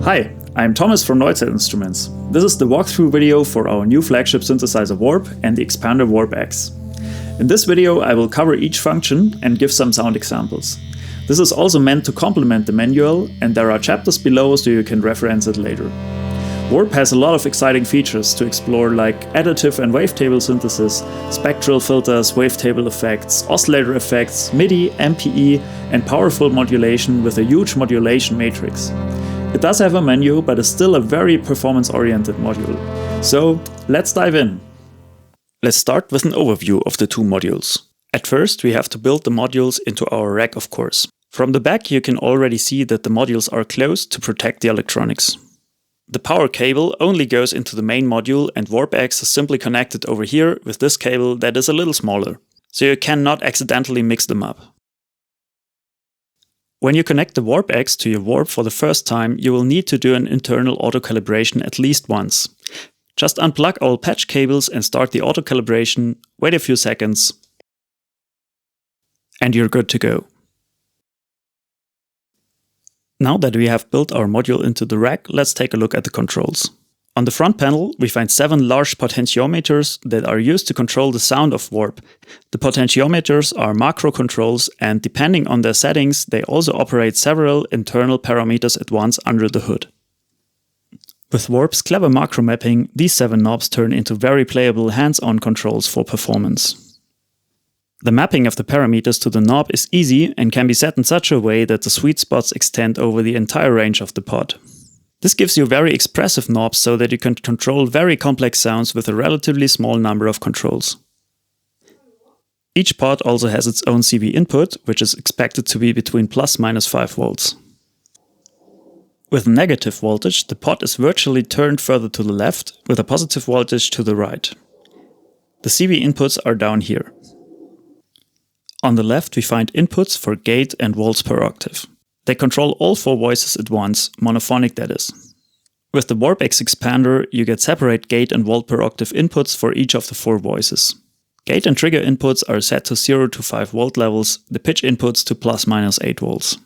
Hi, I'm Thomas from Neuzeit Instruments. This is the walkthrough video for our new flagship synthesizer Warp and the expander WarpEx. In this video I will cover each function and give some sound examples. This is also meant to complement the manual, and there are chapters below so you can reference it later. Warp has a lot of exciting features to explore, like additive and wavetable synthesis, spectral filters, wavetable effects, oscillator effects, Midi, MPE, and powerful modulation with a huge modulation matrix. It does have a menu, but is still a very performance-oriented module. So let's dive in. Let's start with an overview of the two modules. At first, we have to build the modules into our rack, of course. From the back, you can already see that the modules are closed to protect the electronics. The power cable only goes into the main module, and WarpEx is simply connected over here with this cable that is a little smaller, so you cannot accidentally mix them up. When you connect the WarpEx to your Warp for the first time, you will need to do an internal auto-calibration at least once. Just unplug all patch cables and start the auto-calibration, wait a few seconds, and you're good to go. Now that we have built our module into the rack, let's take a look at the controls. On the front panel, we find 7 large potentiometers that are used to control the sound of Warp. The potentiometers are macro controls, and depending on their settings, they also operate several internal parameters at once under the hood. With Warp's clever macro mapping, these 7 knobs turn into very playable hands-on controls for performance. The mapping of the parameters to the knob is easy and can be set in such a way that the sweet spots extend over the entire range of the pod. This gives you very expressive knobs so that you can control very complex sounds with a relatively small number of controls. Each pod also has its own CV input, which is expected to be between ±5 volts. With a negative voltage, the pod is virtually turned further to the left, with a positive voltage to the right. The CV inputs are down here. On the left we find inputs for gate and volts per octave. They control all 4 voices at once, monophonic that is. With the WarpEx expander, you get separate gate and volt per octave inputs for each of the 4 voices. Gate and trigger inputs are set to 0 to 5 volt levels, the pitch inputs to ±8 volts.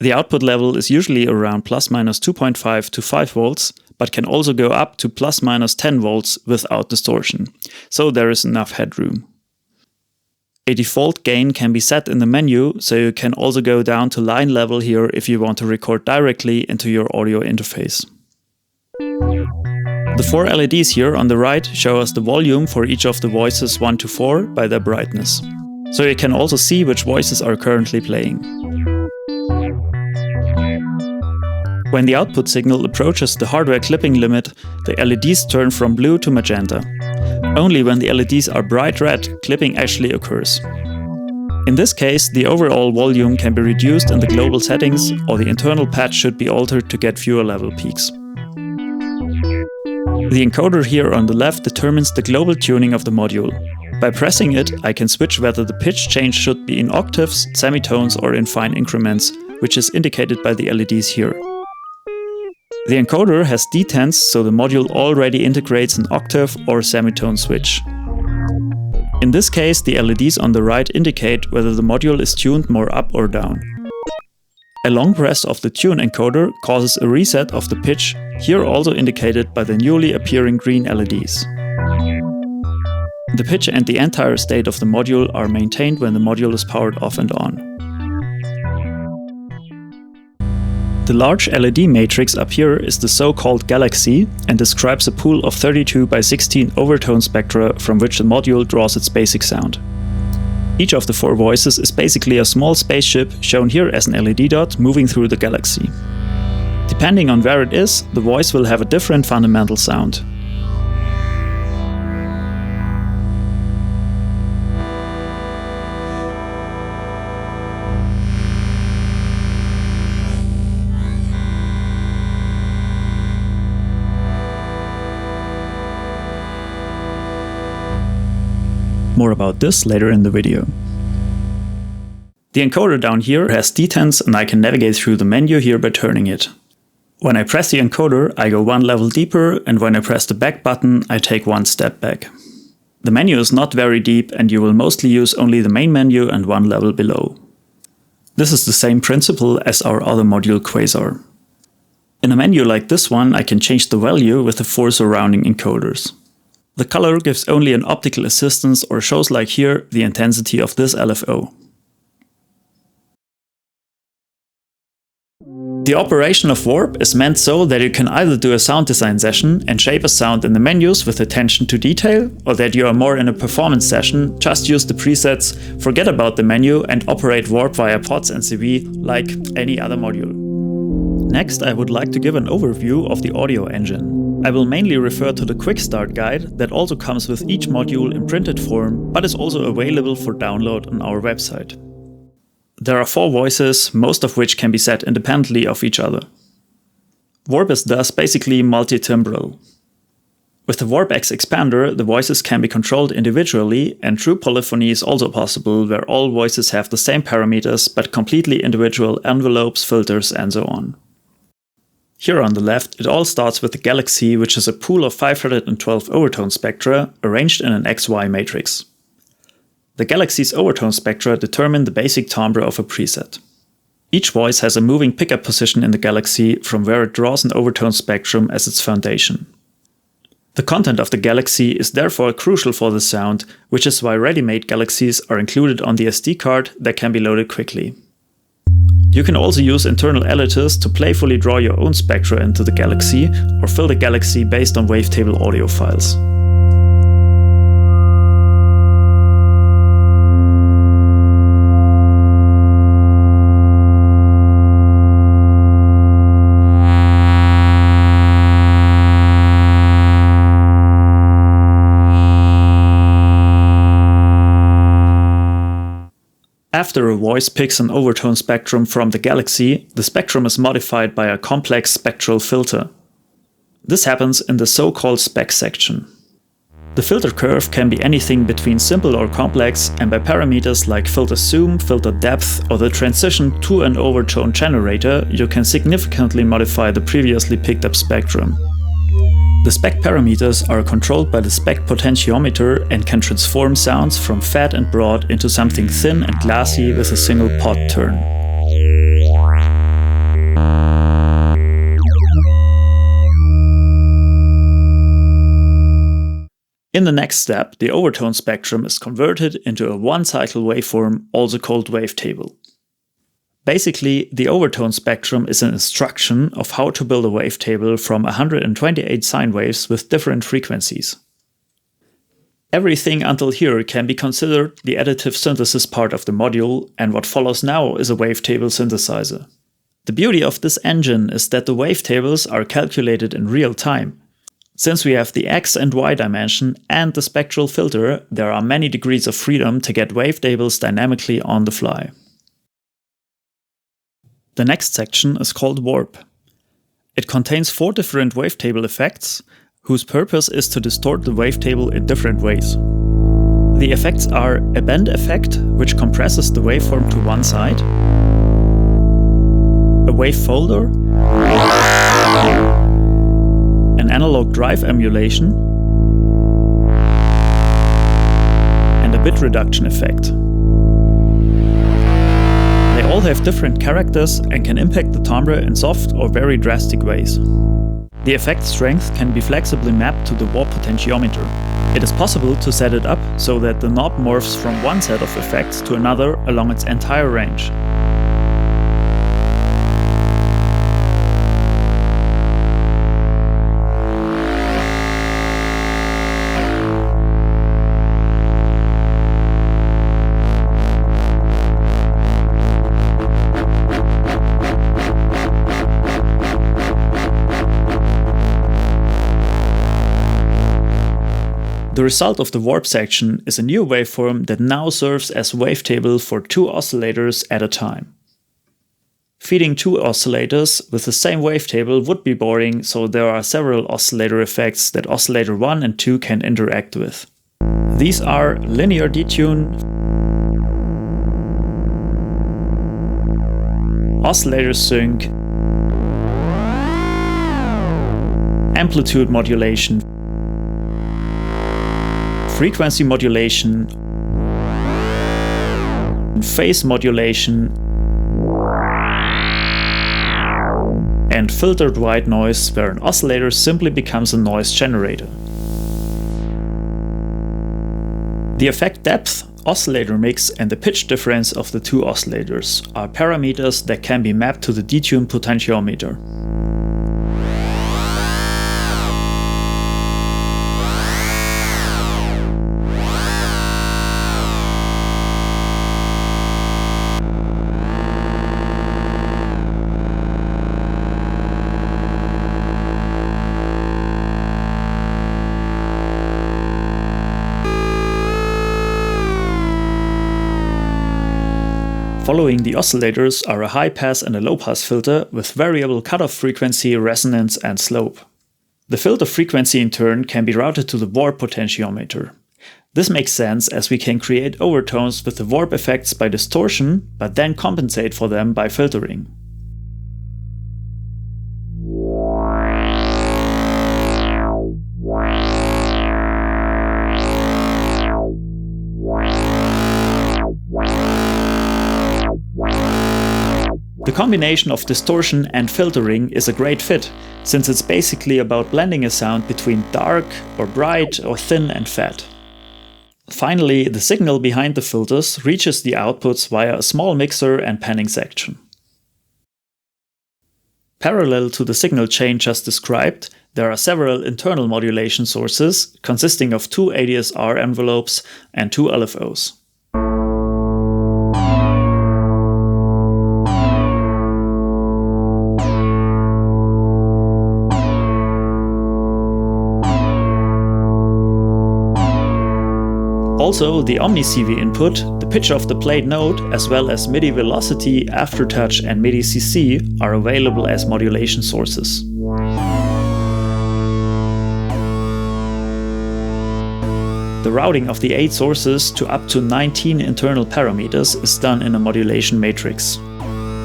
The output level is usually around ±2.5 to 5 volts, but can also go up to ±10 volts without distortion, so there is enough headroom. A default gain can be set in the menu, so you can also go down to line level here if you want to record directly into your audio interface. The 4 LEDs here on the right show us the volume for each of the voices 1 to 4 by their brightness, so you can also see which voices are currently playing. When the output signal approaches the hardware clipping limit, the LEDs turn from blue to magenta. Only when the LEDs are bright red, clipping actually occurs. In this case, the overall volume can be reduced in the global settings, or the internal patch should be altered to get fewer level peaks. The encoder here on the left determines the global tuning of the module. By pressing it, I can switch whether the pitch change should be in octaves, semitones, or in fine increments, which is indicated by the LEDs here. The encoder has detents, so the module already integrates an octave or semitone switch. In this case, the LEDs on the right indicate whether the module is tuned more up or down. A long press of the tune encoder causes a reset of the pitch, here also indicated by the newly appearing green LEDs. The pitch and the entire state of the module are maintained when the module is powered off and on. The large LED matrix up here is the so-called galaxy and describes a pool of 32 by 16 overtone spectra from which the module draws its basic sound. Each of the 4 voices is basically a small spaceship, shown here as an LED dot, moving through the galaxy. Depending on where it is, the voice will have a different fundamental sound. More about this later in the video. The encoder down here has detents, and I can navigate through the menu here by turning it. When I press the encoder, I go 1 level deeper, and when I press the back button, I take 1 step back. The menu is not very deep, and you will mostly use only the main menu and 1 level below. This is the same principle as our other module Quasar. In a menu like this one, I can change the value with the 4 surrounding encoders. The color gives only an optical assistance or shows, like here, the intensity of this LFO. The operation of Warp is meant so that you can either do a sound design session and shape a sound in the menus with attention to detail, or that you are more in a performance session, just use the presets, forget about the menu and operate Warp via pods and CV like any other module. Next, I would like to give an overview of the audio engine. I will mainly refer to the quick start guide that also comes with each module in printed form, but is also available for download on our website. There are 4 voices, most of which can be set independently of each other. Warp is thus basically multi-timbral. With the WarpEx expander, the voices can be controlled individually, and true polyphony is also possible, where all voices have the same parameters but completely individual envelopes, filters, and so on. Here on the left, it all starts with the Galaxy, which is a pool of 512 overtone spectra arranged in an XY matrix. The Galaxy's overtone spectra determine the basic timbre of a preset. Each voice has a moving pickup position in the Galaxy from where it draws an overtone spectrum as its foundation. The content of the Galaxy is therefore crucial for the sound, which is why ready-made Galaxies are included on the SD card that can be loaded quickly. You can also use internal editors to playfully draw your own spectra into the Galaxy or fill the Galaxy based on Wavetable audio files. After a voice picks an overtone spectrum from the Galaxy, the spectrum is modified by a complex spectral filter. This happens in the so-called Spec section. The filter curve can be anything between simple or complex, and by parameters like filter zoom, filter depth, or the transition to an overtone generator, you can significantly modify the previously picked up spectrum. The Spec parameters are controlled by the Spec potentiometer and can transform sounds from fat and broad into something thin and glassy with a single pod turn. In the next step, the overtone spectrum is converted into a one-cycle waveform, also called Wavetable. Basically, the overtone spectrum is an instruction of how to build a wavetable from 128 sine waves with different frequencies. Everything until here can be considered the additive synthesis part of the module, and what follows now is a wavetable synthesizer. The beauty of this engine is that the wavetables are calculated in real time. Since we have the X and Y dimension and the spectral filter, there are many degrees of freedom to get wavetables dynamically on the fly. The next section is called Warp. It contains 4 different wavetable effects, whose purpose is to distort the wavetable in different ways. The effects are a bend effect, which compresses the waveform to one side, a wave folder, an analog drive emulation, and a bit reduction effect. They all have different characters and can impact the timbre in soft or very drastic ways. The effect strength can be flexibly mapped to the warp potentiometer. It is possible to set it up so that the knob morphs from one set of effects to another along its entire range. The result of the Warp section is a new waveform that now serves as wavetable for 2 oscillators at a time. Feeding 2 oscillators with the same wavetable would be boring, so there are several oscillator effects that oscillator 1 and 2 can interact with. These are linear detune, oscillator sync, amplitude modulation, frequency modulation, phase modulation, and filtered white noise, where an oscillator simply becomes a noise generator. The effect depth, oscillator mix, and the pitch difference of the two oscillators are parameters that can be mapped to the detune potentiometer. Following the oscillators are a high-pass and a low-pass filter with variable cutoff frequency, resonance, and slope. The filter frequency in turn can be routed to the warp potentiometer. This makes sense as we can create overtones with the warp effects by distortion, but then compensate for them by filtering. The combination of distortion and filtering is a great fit, since it's basically about blending a sound between dark or bright or thin and fat. Finally, the signal behind the filters reaches the outputs via a small mixer and panning section. Parallel to the signal chain just described, there are several internal modulation sources consisting of 2 ADSR envelopes and 2 LFOs. Also, the Omni-CV input, the pitch of the played note, as well as Midi velocity, aftertouch, and Midi CC are available as modulation sources. The routing of the 8 sources to up to 19 internal parameters is done in a modulation matrix.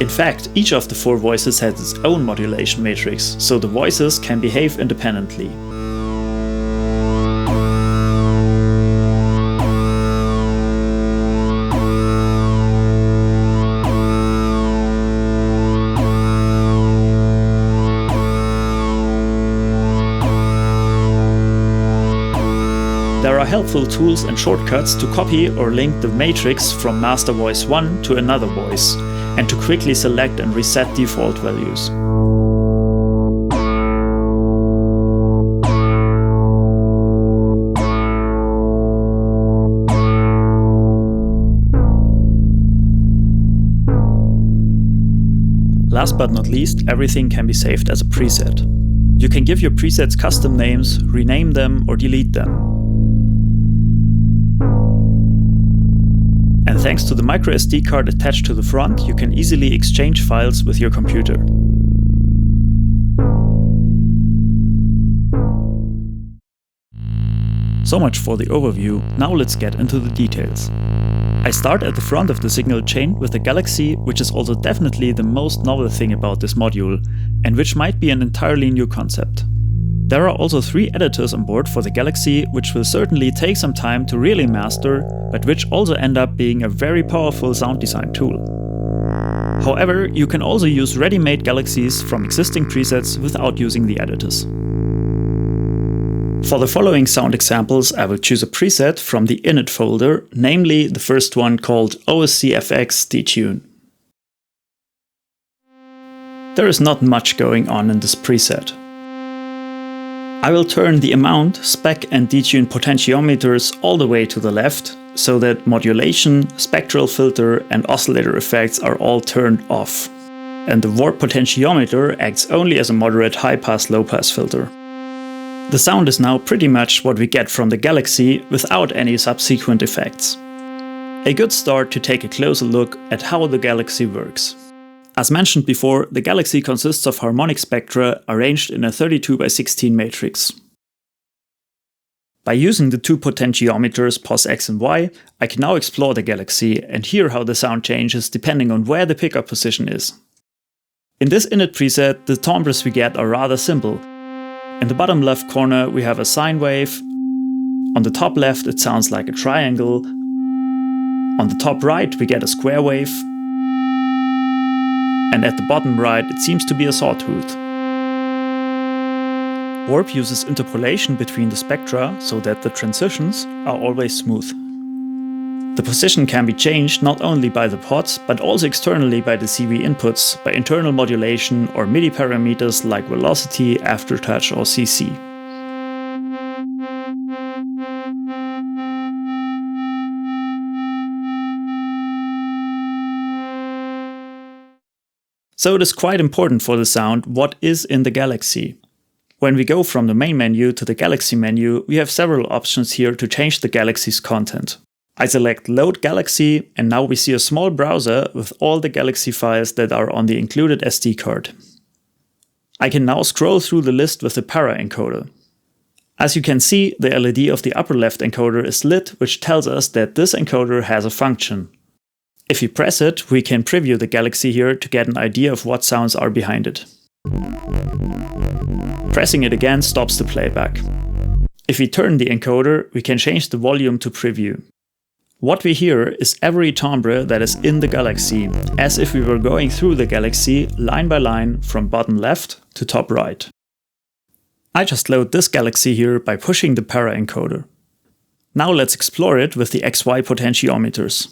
In fact, each of the 4 voices has its own modulation matrix, so the voices can behave independently. There are helpful tools and shortcuts to copy or link the matrix from master voice 1 to another voice, and to quickly select and reset default values. Last but not least, everything can be saved as a preset. You can give your presets custom names, rename them, or delete them. And thanks to the microSD card attached to the front, you can easily exchange files with your computer. So much for the overview, now let's get into the details. I start at the front of the signal chain with the Galaxy, which is also definitely the most novel thing about this module, and which might be an entirely new concept. There are also 3 editors on board for the Galaxy, which will certainly take some time to really master, but which also end up being a very powerful sound design tool. However, you can also use ready-made Galaxies from existing presets without using the editors. For the following sound examples, I will choose a preset from the init folder, namely the first one called OSC-FX Detune. There is not much going on in this preset. I will turn the amount, spec, and detune potentiometers all the way to the left, so that modulation, spectral filter, and oscillator effects are all turned off. And the warp potentiometer acts only as a moderate high-pass, low-pass filter. The sound is now pretty much what we get from the Galaxy without any subsequent effects. A good start to take a closer look at how the Galaxy works. As mentioned before, the Galaxy consists of harmonic spectra arranged in a 32x16 matrix. By using the 2 potentiometers pos X and Y, I can now explore the Galaxy and hear how the sound changes depending on where the pickup position is. In this init preset, the timbres we get are rather simple. In the bottom left corner we have a sine wave, on the top left it sounds like a triangle, on the top right we get a square wave, and at the bottom right it seems to be a sawtooth. Warp uses interpolation between the spectra so that the transitions are always smooth. The position can be changed not only by the pods, but also externally by the CV inputs, by internal modulation or Midi parameters like velocity, aftertouch or CC. So it is quite important for the sound what is in the galaxy. When we go from the main menu to the Galaxy menu, we have several options here to change the Galaxy's content. I select Load Galaxy, and now we see a small browser with all the Galaxy files that are on the included SD card. I can now scroll through the list with the para encoder. As you can see, the LED of the upper left encoder is lit, which tells us that this encoder has a function. If we press it, we can preview the Galaxy here to get an idea of what sounds are behind it. Pressing it again stops the playback. If we turn the encoder, we can change the volume to preview. What we hear is every timbre that is in the Galaxy, as if we were going through the Galaxy line by line from bottom left to top right. I just load this Galaxy here by pushing the para encoder. Now let's explore it with the XY potentiometers.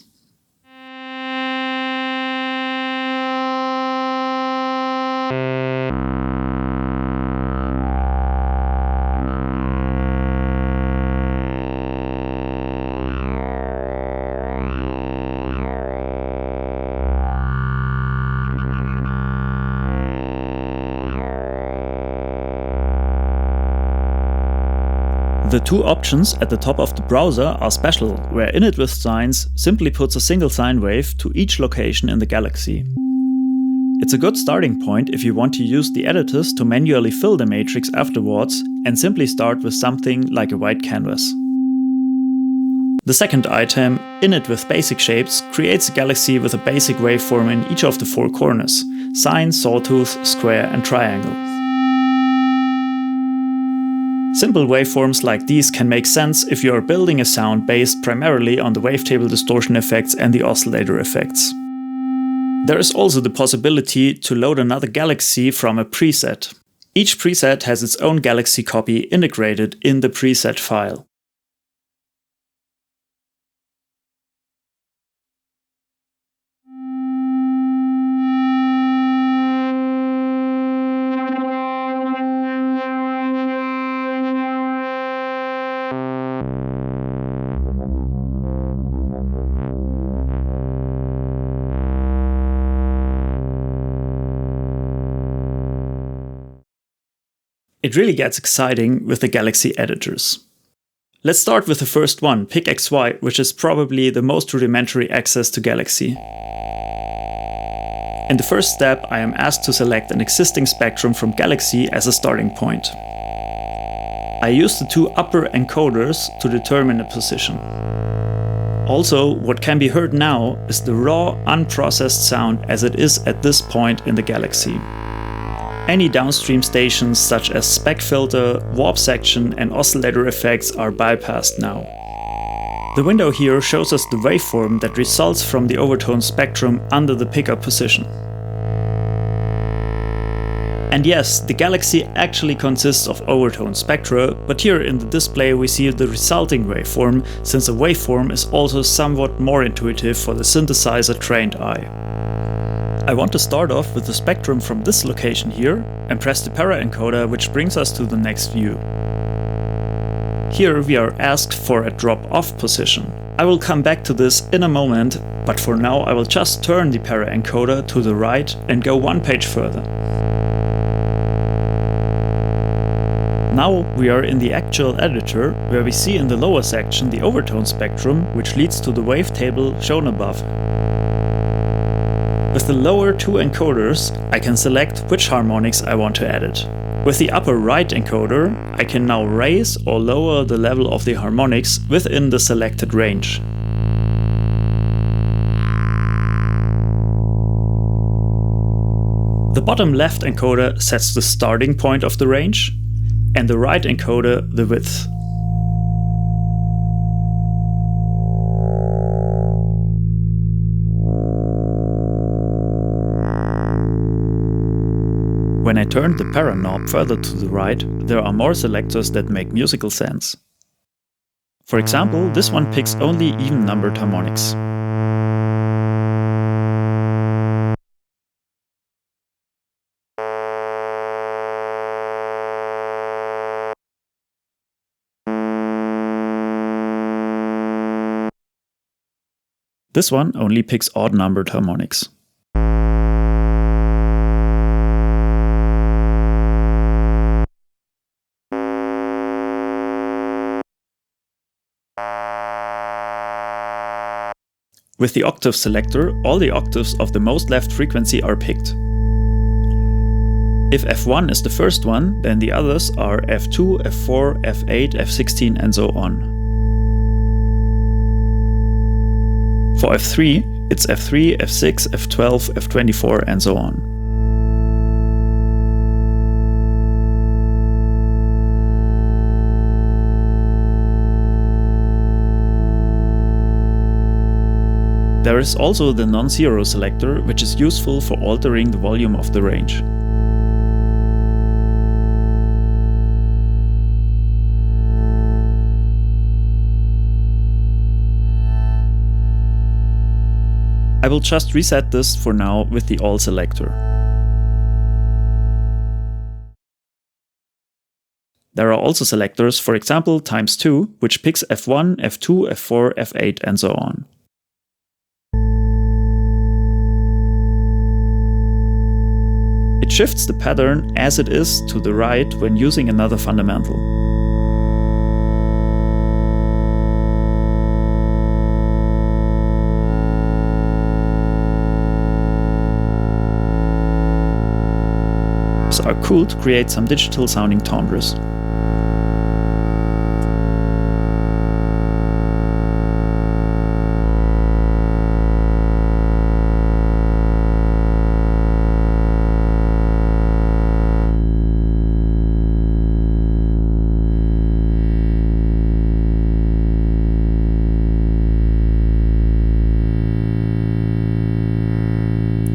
The two options at the top of the browser are special, where init with signs simply puts a single sine wave to each location in the Galaxy. It's a good starting point if you want to use the editors to manually fill the matrix afterwards and simply start with something like a white canvas. The second item, init with basic shapes, creates a Galaxy with a basic waveform in each of the four corners: sine, sawtooth, square and triangle. Simple waveforms like these can make sense if you are building a sound based primarily on the wavetable distortion effects and the oscillator effects. There is also the possibility to load another Galaxy from a preset. Each preset has its own Galaxy copy integrated in the preset file. It really gets exciting with the Galaxy editors. Let's start with the first one, Pick XY, which is probably the most rudimentary access to Galaxy. In the first step, I am asked to select an existing spectrum from Galaxy as a starting point. I use the two upper encoders to determine a position. Also, what can be heard now is the raw, unprocessed sound as it is at this point in the Galaxy. Any downstream stations such as Spec filter, warp section and oscillator effects are bypassed now. The window here shows us the waveform that results from the overtone spectrum under the pickup position. And yes, the Galaxy actually consists of overtone spectra, but here in the display we see the resulting waveform, since a waveform is also somewhat more intuitive for the synthesizer-trained eye. I want to start off with the spectrum from this location here and press the para encoder, which brings us to the next view. Here we are asked for a drop-off position. I will come back to this in a moment, but for now I will just turn the para encoder to the right and go one page further. Now we are in the actual editor, where we see in the lower section the overtone spectrum, which leads to the wavetable shown above. With the lower two encoders, I can select which harmonics I want to edit. With the upper right encoder, I can now raise or lower the level of the harmonics within the selected range. The bottom left encoder sets the starting point of the range, and the right encoder the width. When I turn the para knob further to the right, there are more selectors that make musical sense. For example, this one picks only even-numbered harmonics. This one only picks odd-numbered harmonics. With the octave selector, all the octaves of the most left frequency are picked. If F1 is the first one, then the others are F2, F4, F8, F16 and so on. For F3, it's F3, F6, F12, F24 and so on. There is also the non-zero selector, which is useful for altering the volume of the range. I will just reset this for now with the all selector. There are also selectors, for example ×2, which picks F1, F2, F4, F8 and so on. It shifts the pattern as it is to the right when using another fundamental. Are cool to create some digital sounding timbres.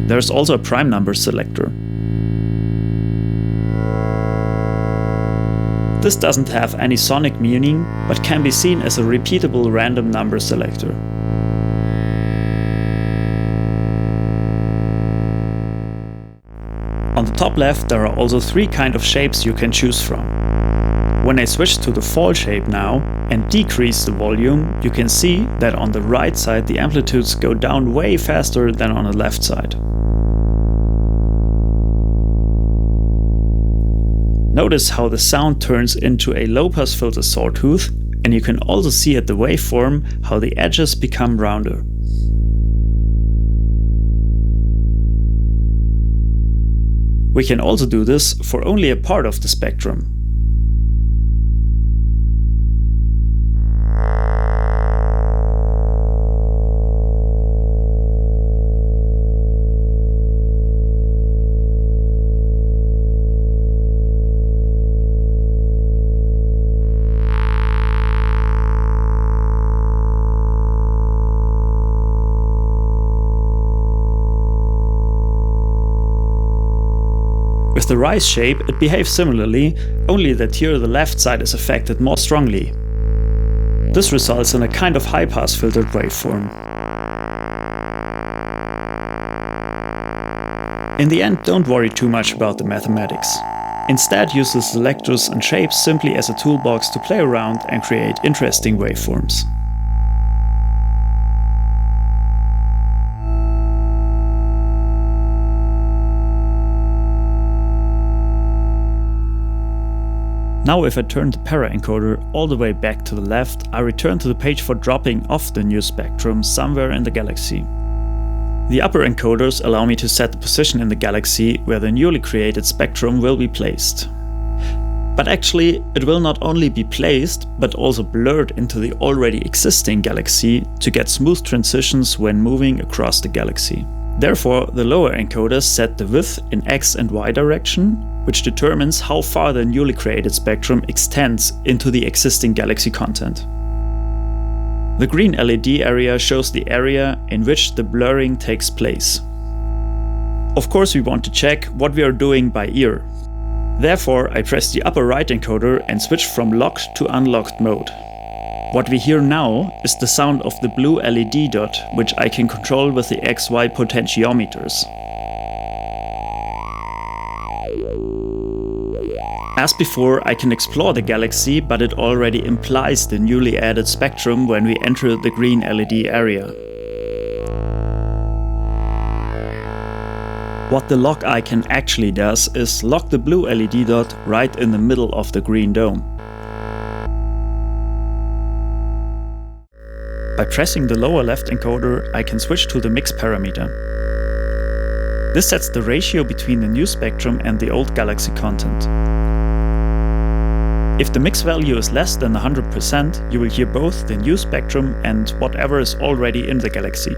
There's also a prime number selector. This doesn't have any sonic meaning, but can be seen as a repeatable random number selector. On the top left, there are also three kinds of shapes you can choose from. When I switch to the fall shape now and decrease the volume, you can see that on the right side the amplitudes go down way faster than on the left side. Notice how the sound turns into a low-pass filter sawtooth, and you can also see at the waveform how the edges become rounder. We can also do this for only a part of the spectrum. With the rise shape, it behaves similarly, only that here the left side is affected more strongly. This results in a kind of high-pass filtered waveform. In the end, don't worry too much about the mathematics. Instead, use the selectors and shapes simply as a toolbox to play around and create interesting waveforms. Now if I turn the para encoder all the way back to the left, I return to the page for dropping off the new spectrum somewhere in the galaxy. The upper encoders allow me to set the position in the galaxy where the newly created spectrum will be placed. But actually, it will not only be placed, but also blurred into the already existing galaxy to get smooth transitions when moving across the galaxy. Therefore, the lower encoders set the width in X and Y direction, which determines how far the newly created spectrum extends into the existing galaxy content. The green LED area shows the area in which the blurring takes place. Of course, we want to check what we are doing by ear. Therefore, I press the upper right encoder and switch from locked to unlocked mode. What we hear now is the sound of the blue LED dot, which I can control with the XY potentiometers. As before, I can explore the galaxy, but it already implies the newly added spectrum when we enter the green LED area. What the lock icon actually does is lock the blue LED dot right in the middle of the green dome. By pressing the lower left encoder, I can switch to the mix parameter. This sets the ratio between the new spectrum and the old galaxy content. If the mix value is less than 100%, you will hear both the new spectrum and whatever is already in the galaxy.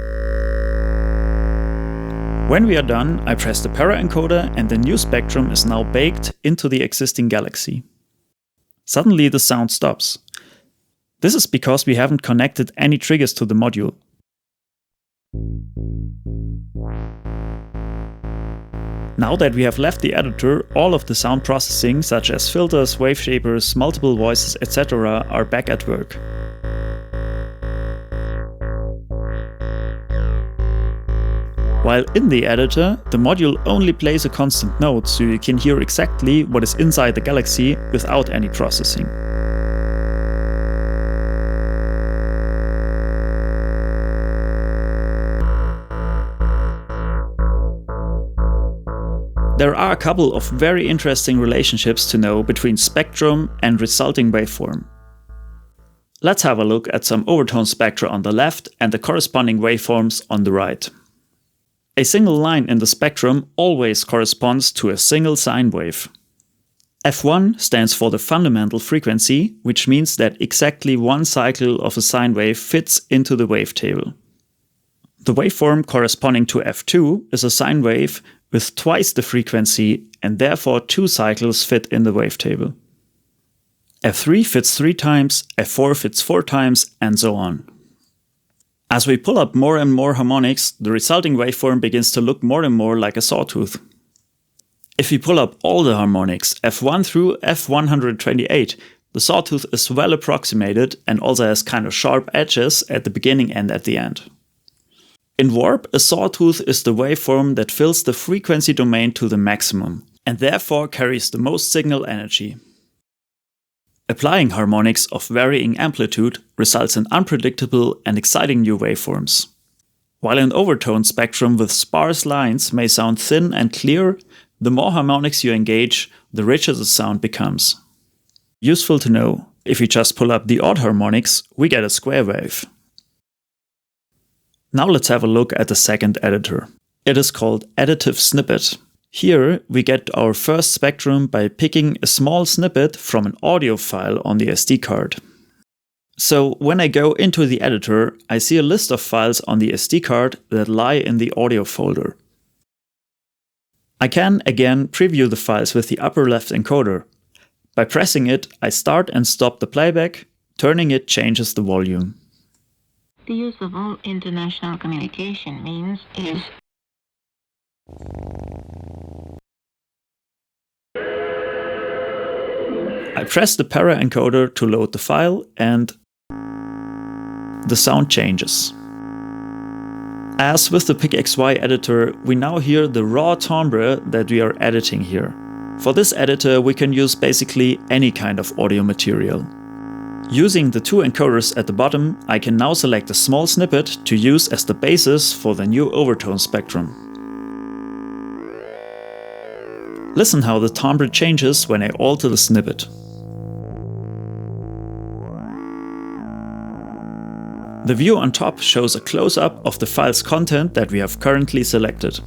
When we are done, I press the para encoder and the new spectrum is now baked into the existing galaxy. Suddenly the sound stops. This is because we haven't connected any triggers to the module. Now that we have left the editor, all of the sound processing, such as filters, wave shapers, multiple voices, etc., are back at work. While in the editor, the module only plays a constant note, so you can hear exactly what is inside the galaxy without any processing. There are a couple of very interesting relationships to know between spectrum and resulting waveform. Let's have a look at some overtone spectra on the left and the corresponding waveforms on the right. A single line in the spectrum always corresponds to a single sine wave. F1 stands for the fundamental frequency, which means that exactly one cycle of a sine wave fits into the wavetable. The waveform corresponding to F2 is a sine wave with twice the frequency, and therefore 2 cycles fit in the wavetable. F3 fits 3 times, F4 fits 4 times, and so on. As we pull up more and more harmonics, the resulting waveform begins to look more and more like a sawtooth. If we pull up all the harmonics, F1 through F128, the sawtooth is well approximated and also has kind of sharp edges at the beginning and at the end. In Warp, a sawtooth is the waveform that fills the frequency domain to the maximum, and therefore carries the most signal energy. Applying harmonics of varying amplitude results in unpredictable and exciting new waveforms. While an overtone spectrum with sparse lines may sound thin and clear, the more harmonics you engage, the richer the sound becomes. Useful to know, if you just pull up the odd harmonics, we get a square wave. Now let's have a look at the second editor. It is called Additive Snippet. Here we get our first spectrum by picking a small snippet from an audio file on the SD card. So when I go into the editor, I see a list of files on the SD card that lie in the audio folder. I can again preview the files with the upper left encoder. By pressing it, I start and stop the playback. Turning it changes the volume. The use of all international communication means is I press the para encoder to load the file and the sound changes. As with the PicXY editor, we now hear the raw timbre that we are editing here. For this editor, we can use basically any kind of audio material. Using the 2 encoders at the bottom, I can now select a small snippet to use as the basis for the new overtone spectrum. Listen how the timbre changes when I alter the snippet. The view on top shows a close-up of the file's content that we have currently selected.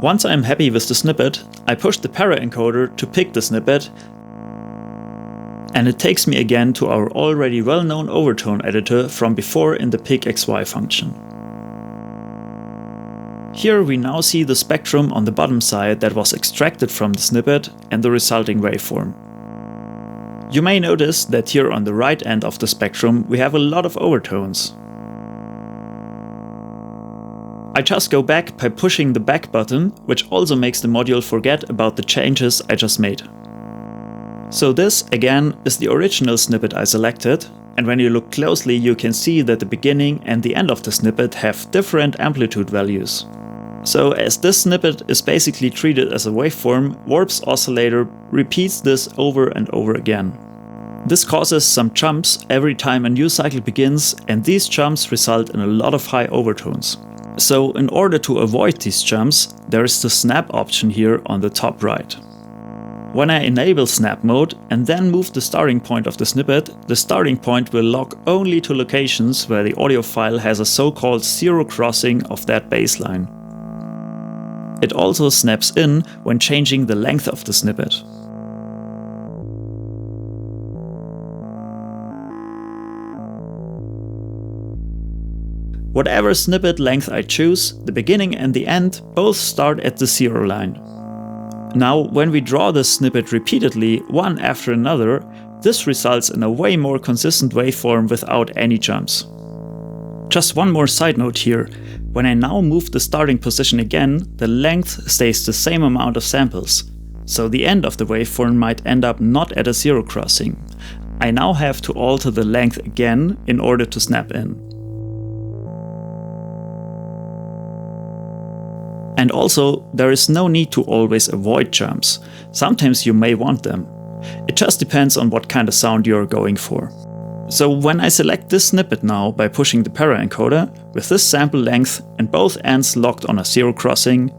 Once I am happy with the snippet, I push the para encoder to pick the snippet, and it takes me again to our already well-known overtone editor from before in the PicXY function. Here we now see the spectrum on the bottom side that was extracted from the snippet and the resulting waveform. You may notice that here on the right end of the spectrum we have a lot of overtones. I just go back by pushing the back button, which also makes the module forget about the changes I just made. So this, again, is the original snippet I selected, and when you look closely you can see that the beginning and the end of the snippet have different amplitude values. So as this snippet is basically treated as a waveform, Warp's oscillator repeats this over and over again. This causes some jumps every time a new cycle begins, and these jumps result in a lot of high overtones. So in order to avoid these jumps, there is the snap option here on the top right. When I enable snap mode and then move the starting point of the snippet, the starting point will lock only to locations where the audio file has a so-called zero crossing of that baseline. It also snaps in when changing the length of the snippet. Whatever snippet length I choose, the beginning and the end both start at the 0 line. Now, when we draw the snippet repeatedly, one after another, this results in a way more consistent waveform without any jumps. Just one more side note here. When I now move the starting position again, the length stays the same amount of samples. So the end of the waveform might end up not at a 0 crossing. I now have to alter the length again in order to snap in. And also, there is no need to always avoid jumps. Sometimes you may want them. It just depends on what kind of sound you're going for. So when I select this snippet now by pushing the paraencoder, with this sample length and both ends locked on a 0 crossing,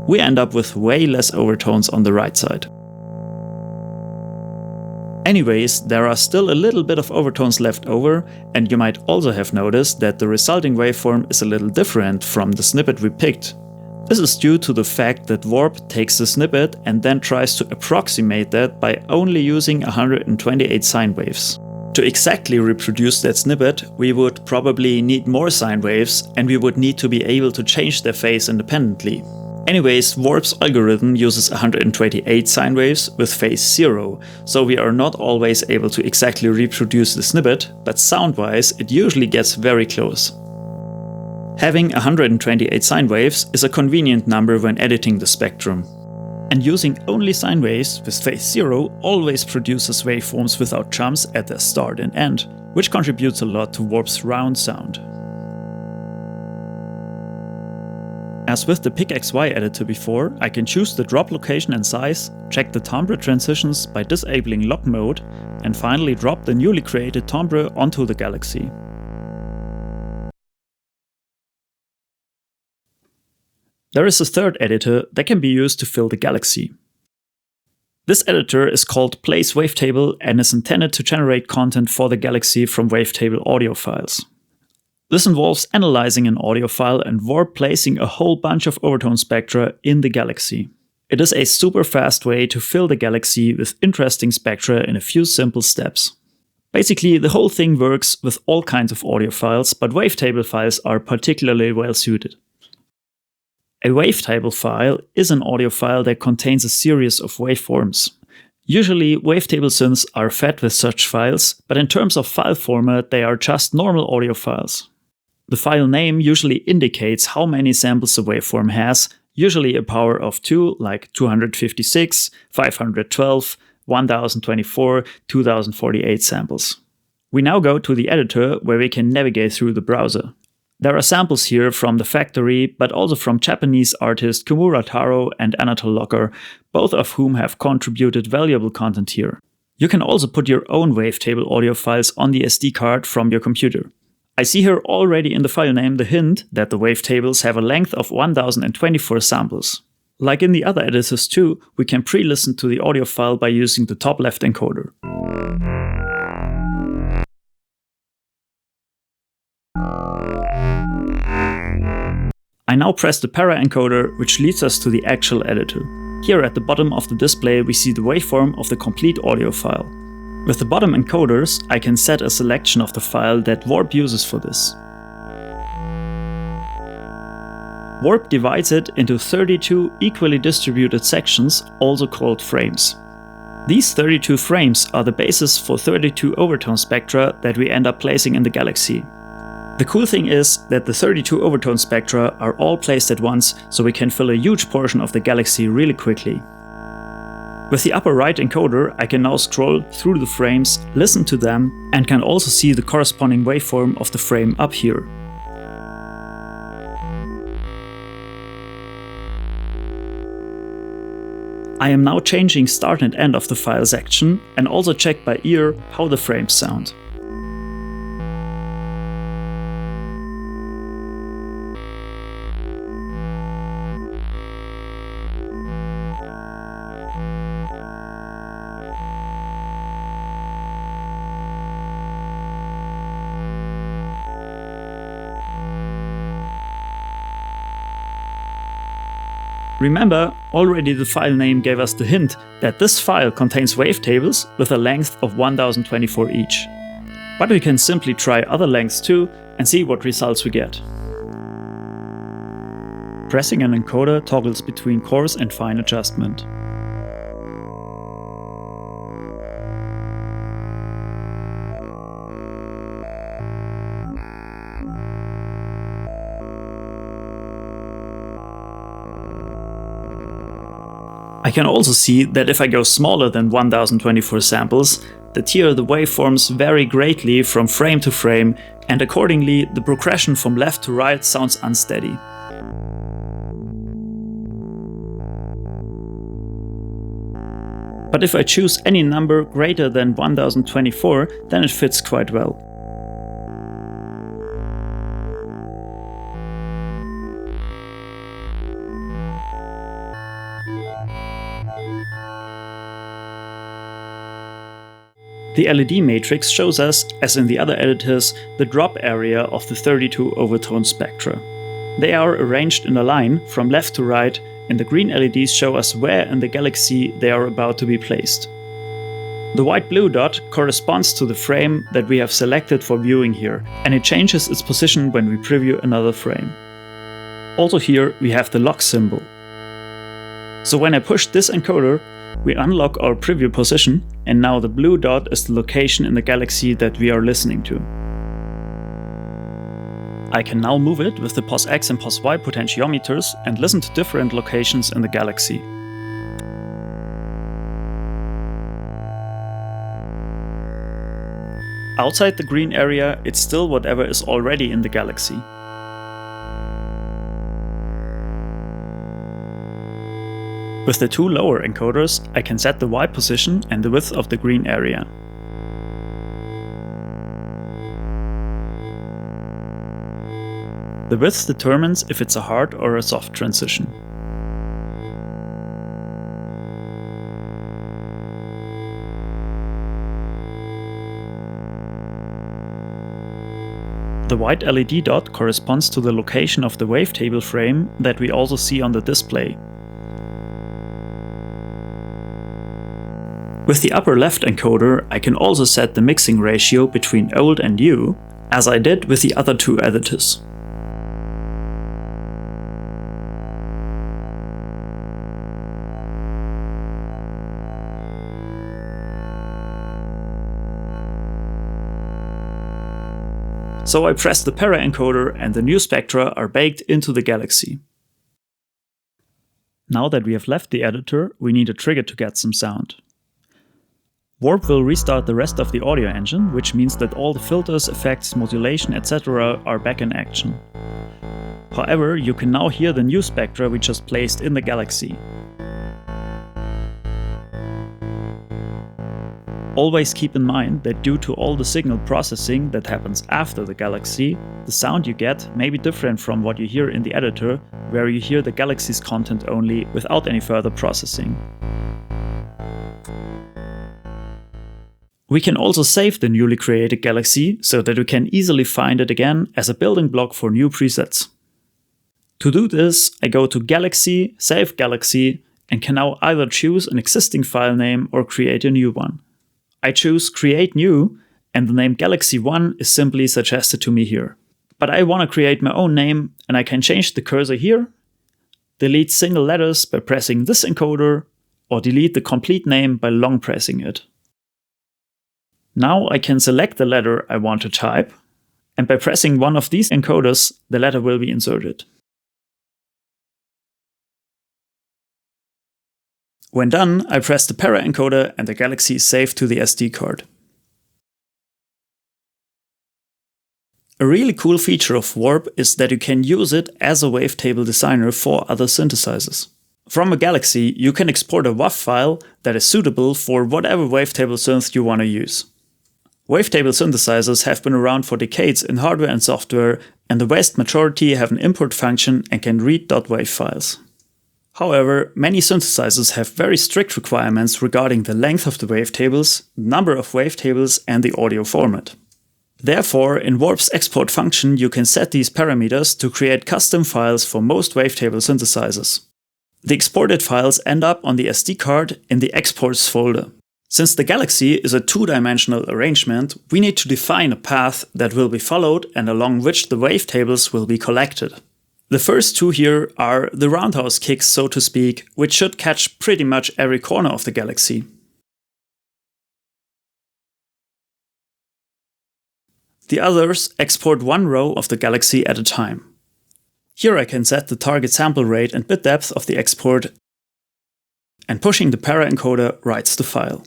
we end up with way less overtones on the right side. Anyways, there are still a little bit of overtones left over, and you might also have noticed that the resulting waveform is a little different from the snippet we picked. This is due to the fact that Warp takes the snippet and then tries to approximate that by only using 128 sine waves. To exactly reproduce that snippet, we would probably need more sine waves, and we would need to be able to change their phase independently. Anyways, Warp's algorithm uses 128 sine waves with phase 0, so we are not always able to exactly reproduce the snippet, but sound-wise it usually gets very close. Having 128 sine waves is a convenient number when editing the spectrum. And using only sine waves with phase 0 always produces waveforms without jumps at their start and end, which contributes a lot to Warp's round sound. As with the PickXY editor before, I can choose the drop location and size, check the timbre transitions by disabling lock mode, and finally drop the newly created timbre onto the galaxy. There is a third editor that can be used to fill the galaxy. This editor is called Place Wavetable and is intended to generate content for the galaxy from Wavetable audio files. This involves analyzing an audio file and Warp placing a whole bunch of overtone spectra in the galaxy. It is a super fast way to fill the galaxy with interesting spectra in a few simple steps. Basically, the whole thing works with all kinds of audio files, but Wavetable files are particularly well suited. A wavetable file is an audio file that contains a series of waveforms. Usually, wavetable synths are fed with such files, but in terms of file format, they are just normal audio files. The file name usually indicates how many samples the waveform has, usually a power of 2, like 256, 512, 1024, 2048 samples. We now go to the editor where we can navigate through the browser. There are samples here from the factory, but also from Japanese artists Kimura Taro and Anatol Locker, both of whom have contributed valuable content here. You can also put your own wavetable audio files on the SD card from your computer. I see here already in the file name the hint that the wavetables have a length of 1024 samples. Like in the other editors too, we can pre-listen to the audio file by using the top left encoder. I now press the para-encoder, which leads us to the actual editor. Here at the bottom of the display we see the waveform of the complete audio file. With the bottom encoders, I can set a selection of the file that Warp uses for this. Warp divides it into 32 equally distributed sections, also called frames. These 32 frames are the basis for 32 overtone spectra that we end up placing in the galaxy. The cool thing is that the 32 overtone spectra are all placed at once, so we can fill a huge portion of the galaxy really quickly. With the upper right encoder, I can now scroll through the frames, listen to them, and can also see the corresponding waveform of the frame up here. I am now changing start and end of the file section and also check by ear how the frames sound. Remember, already the file name gave us the hint that this file contains wavetables with a length of 1024 each. But we can simply try other lengths too and see what results we get. Pressing an encoder toggles between coarse and fine adjustment. I can also see that if I go smaller than 1024 samples, that here the waveforms vary greatly from frame to frame, and accordingly the progression from left to right sounds unsteady. But if I choose any number greater than 1024, then it fits quite well. The LED matrix shows us, as in the other editors, the drop area of the 32 overtone spectra. They are arranged in a line from left to right, and the green LEDs show us where in the galaxy they are about to be placed. The white-blue dot corresponds to the frame that we have selected for viewing here, and it changes its position when we preview another frame. Also here we have the lock symbol. So when I push this encoder, we unlock our preview position, and now the blue dot is the location in the galaxy that we are listening to. I can now move it with the POS-X and POS-Y potentiometers and listen to different locations in the galaxy. Outside the green area, it's still whatever is already in the galaxy. With the two lower encoders, I can set the Y position and the width of the green area. The width determines if it's a hard or a soft transition. The white LED dot corresponds to the location of the wavetable frame that we also see on the display. With the upper left encoder, I can also set the mixing ratio between old and new, as I did with the other two editors. So I press the para encoder and the new spectra are baked into the galaxy. Now that we have left the editor, we need a trigger to get some sound. Warp will restart the rest of the audio engine, which means that all the filters, effects, modulation, etc. are back in action. However, you can now hear the new spectra we just placed in the galaxy. Always keep in mind that due to all the signal processing that happens after the galaxy, the sound you get may be different from what you hear in the editor, where you hear the galaxy's content only without any further processing. We can also save the newly created galaxy so that we can easily find it again as a building block for new presets. To do this, I go to Galaxy, Save Galaxy, and can now either choose an existing file name or create a new one. I choose Create New, and the name Galaxy 1 is simply suggested to me here. But I want to create my own name, and I can change the cursor here, delete single letters by pressing this encoder, or delete the complete name by long pressing it. Now I can select the letter I want to type, and by pressing one of these encoders, the letter will be inserted. When done, I press the para encoder and the galaxy is saved to the SD card. A really cool feature of Warp is that you can use it as a wavetable designer for other synthesizers. From a galaxy, you can export a WAV file that is suitable for whatever wavetable synth you want to use. Wavetable synthesizers have been around for decades in hardware and software, and the vast majority have an import function and can read .wav files. However, many synthesizers have very strict requirements regarding the length of the wavetables, number of wavetables, and the audio format. Therefore, in Warp's export function, you can set these parameters to create custom files for most wavetable synthesizers. The exported files end up on the SD card in the exports folder. Since the galaxy is a two-dimensional arrangement, we need to define a path that will be followed and along which the wavetables will be collected. The first two here are the roundhouse kicks, so to speak, which should catch pretty much every corner of the galaxy. The others export one row of the galaxy at a time. Here I can set the target sample rate and bit depth of the export, and pushing the para encoder writes the file.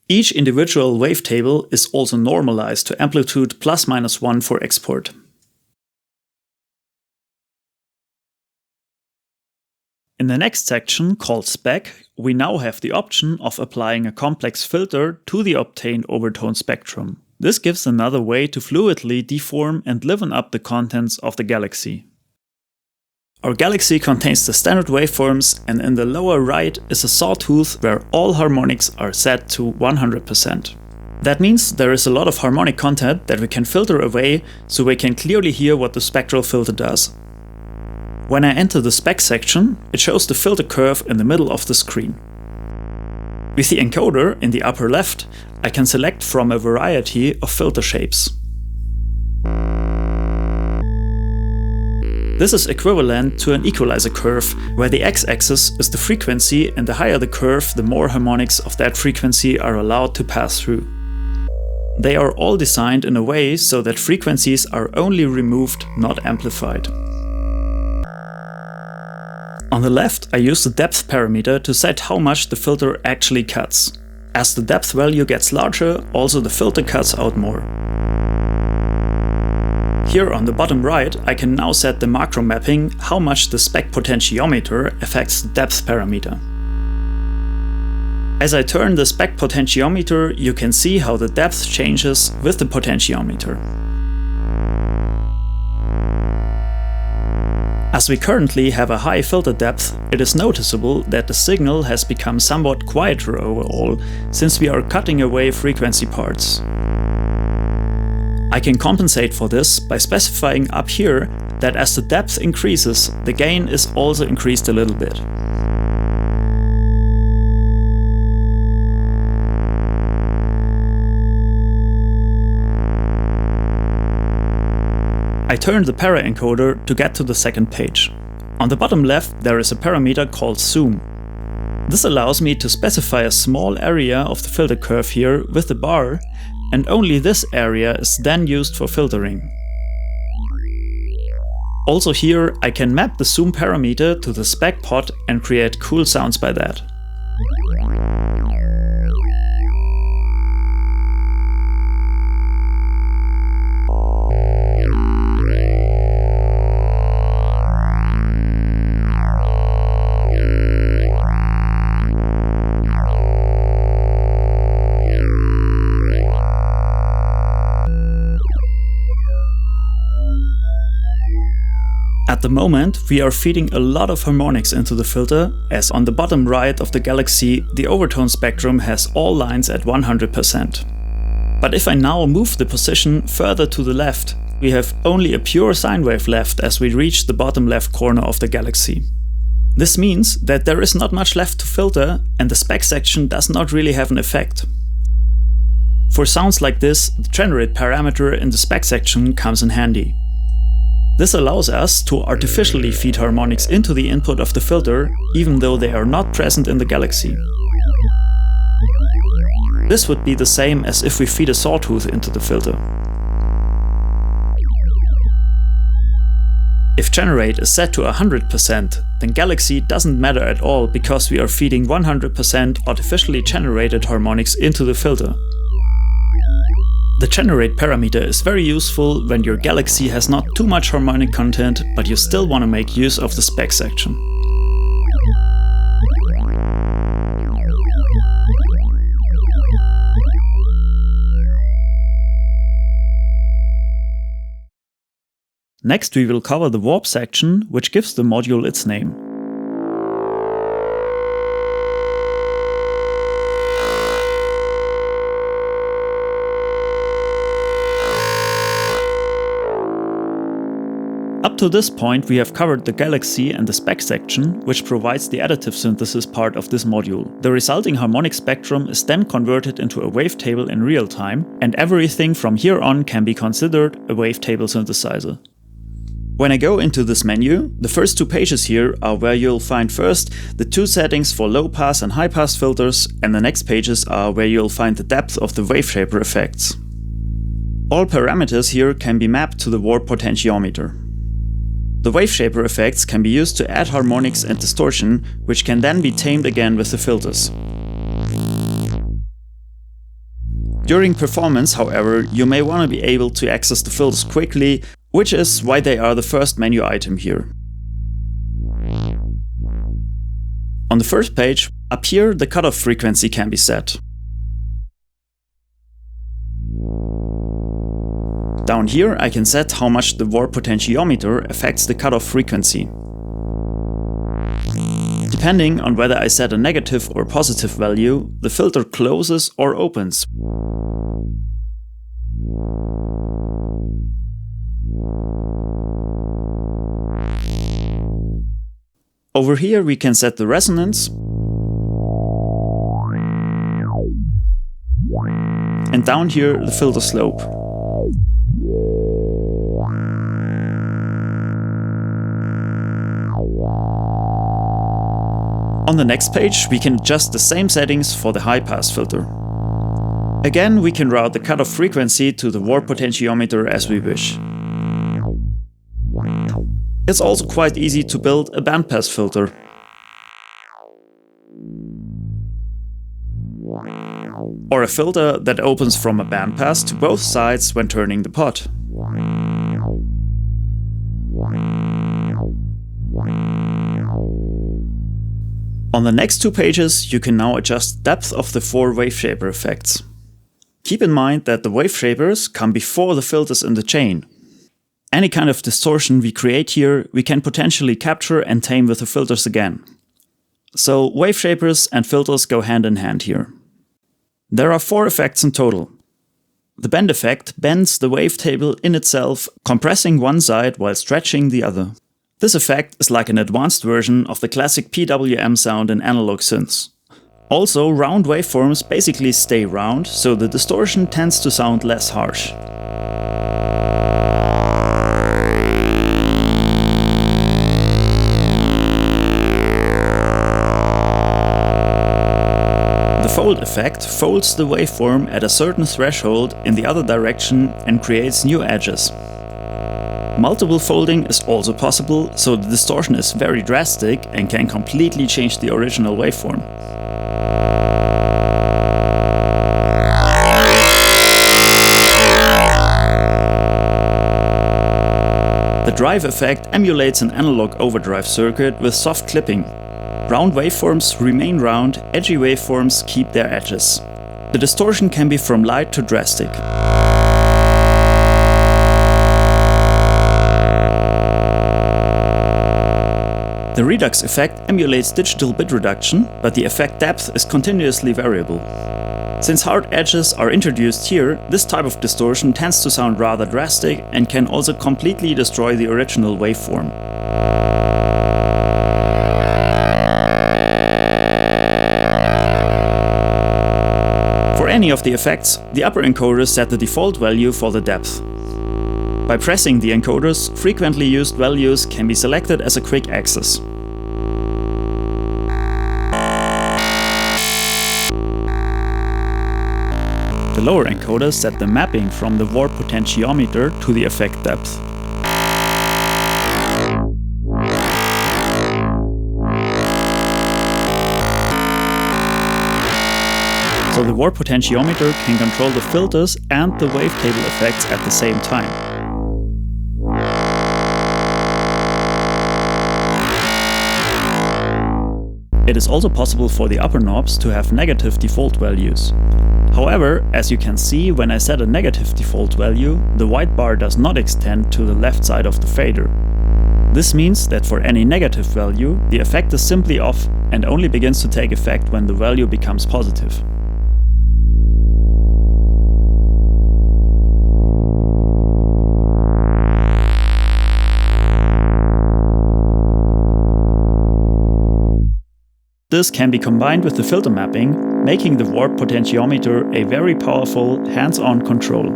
Each individual wavetable is also normalized to amplitude ±1 for export. In the next section, called Spec, we now have the option of applying a complex filter to the obtained overtone spectrum. This gives another way to fluidly deform and liven up the contents of the galaxy. Our galaxy contains the standard waveforms, and in the lower right is a sawtooth where all harmonics are set to 100%. That means there is a lot of harmonic content that we can filter away so we can clearly hear what the spectral filter does. When I enter the Spec section, it shows the filter curve in the middle of the screen. With the encoder in the upper left, I can select from a variety of filter shapes. This is equivalent to an equalizer curve, where the x-axis is the frequency, and the higher the curve, the more harmonics of that frequency are allowed to pass through. They are all designed in a way so that frequencies are only removed, not amplified. On the left, I use the depth parameter to set how much the filter actually cuts. As the depth value gets larger, also the filter cuts out more. Here on the bottom right, I can now set the macro mapping how much the spec potentiometer affects the depth parameter. As I turn the spec potentiometer, you can see how the depth changes with the potentiometer. As we currently have a high filter depth, it is noticeable that the signal has become somewhat quieter overall, since we are cutting away frequency parts. I can compensate for this by specifying up here that as the depth increases, the gain is also increased a little bit. I turn the para encoder to get to the second page. On the bottom left, there is a parameter called zoom. This allows me to specify a small area of the filter curve here with the bar, and only this area is then used for filtering. Also here, I can map the zoom parameter to the spec pot and create cool sounds by that. At the moment, we are feeding a lot of harmonics into the filter, as on the bottom right of the galaxy, the overtone spectrum has all lines at 100%. But if I now move the position further to the left, we have only a pure sine wave left as we reach the bottom left corner of the galaxy. This means that there is not much left to filter, and the spec section does not really have an effect. For sounds like this, the generate parameter in the spec section comes in handy. This allows us to artificially feed harmonics into the input of the filter, even though they are not present in the galaxy. This would be the same as if we feed a sawtooth into the filter. If generate is set to 100%, then galaxy doesn't matter at all because we are feeding 100% artificially generated harmonics into the filter. The generate parameter is very useful when your galaxy has not too much harmonic content, but you still want to make use of the spec section. Next we will cover the warp section, which gives the module its name. Up to this point we have covered the galaxy and the spec section, which provides the additive synthesis part of this module. The resulting harmonic spectrum is then converted into a wavetable in real time, and everything from here on can be considered a wavetable synthesizer. When I go into this menu, the first two pages here are where you'll find first the two settings for low pass and high pass filters, and the next pages are where you'll find the depth of the wave shaper effects. All parameters here can be mapped to the warp potentiometer. The wave shaper effects can be used to add harmonics and distortion, which can then be tamed again with the filters. During performance, however, you may want to be able to access the filters quickly, which is why they are the first menu item here. On the first page, up here the cutoff frequency can be set. Down here I can set how much the warp potentiometer affects the cutoff frequency. Depending on whether I set a negative or positive value, the filter closes or opens. Over here we can set the resonance, and down here the filter slope. On the next page we can adjust the same settings for the high pass filter. Again, we can route the cutoff frequency to the warp potentiometer as we wish. It's also quite easy to build a bandpass filter. Or a filter that opens from a bandpass to both sides when turning the pot. On the next two pages you can now adjust the depth of the four wave shaper effects. Keep in mind that the wave shapers come before the filters in the chain. Any kind of distortion we create here, we can potentially capture and tame with the filters again. So wave shapers and filters go hand in hand here. There are four effects in total. The bend effect bends the wavetable in itself, compressing one side while stretching the other. This effect is like an advanced version of the classic PWM sound in analog synths. Also, round waveforms basically stay round, so the distortion tends to sound less harsh. The fold effect folds the waveform at a certain threshold in the other direction and creates new edges. Multiple folding is also possible, so the distortion is very drastic and can completely change the original waveform. The drive effect emulates an analog overdrive circuit with soft clipping. Round waveforms remain round, edgy waveforms keep their edges. The distortion can be from light to drastic. The redux effect emulates digital bit reduction, but the effect depth is continuously variable. Since hard edges are introduced here, this type of distortion tends to sound rather drastic and can also completely destroy the original waveform. For any any of the effects, the upper encoders set the default value for the depth. By pressing the encoders, frequently used values can be selected as a quick access. The lower encoders set the mapping from the warp potentiometer to the effect depth. So the warp potentiometer can control the filters and the wavetable effects at the same time. It is also possible for the upper knobs to have negative default values. However, as you can see, when I set a negative default value, the white bar does not extend to the left side of the fader. This means that for any negative value, the effect is simply off and only begins to take effect when the value becomes positive. This can be combined with the filter mapping, making the warp potentiometer a very powerful, hands-on control.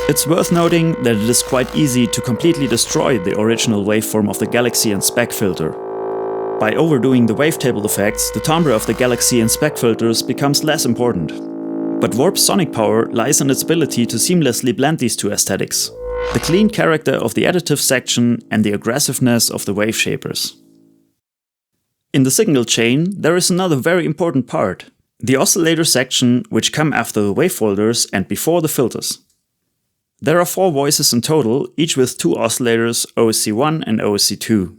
It's worth noting that it is quite easy to completely destroy the original waveform of the Galaxy and Spec filter. By overdoing the wavetable effects, the timbre of the Galaxy and Spec filters becomes less important. But Warp's sonic power lies in its ability to seamlessly blend these two aesthetics: the clean character of the additive section and the aggressiveness of the wave shapers. In the signal chain, there is another very important part: the oscillator section, which come after the wavefolders and before the filters. There are 4 voices in total, each with 2 oscillators, OSC1 and OSC2.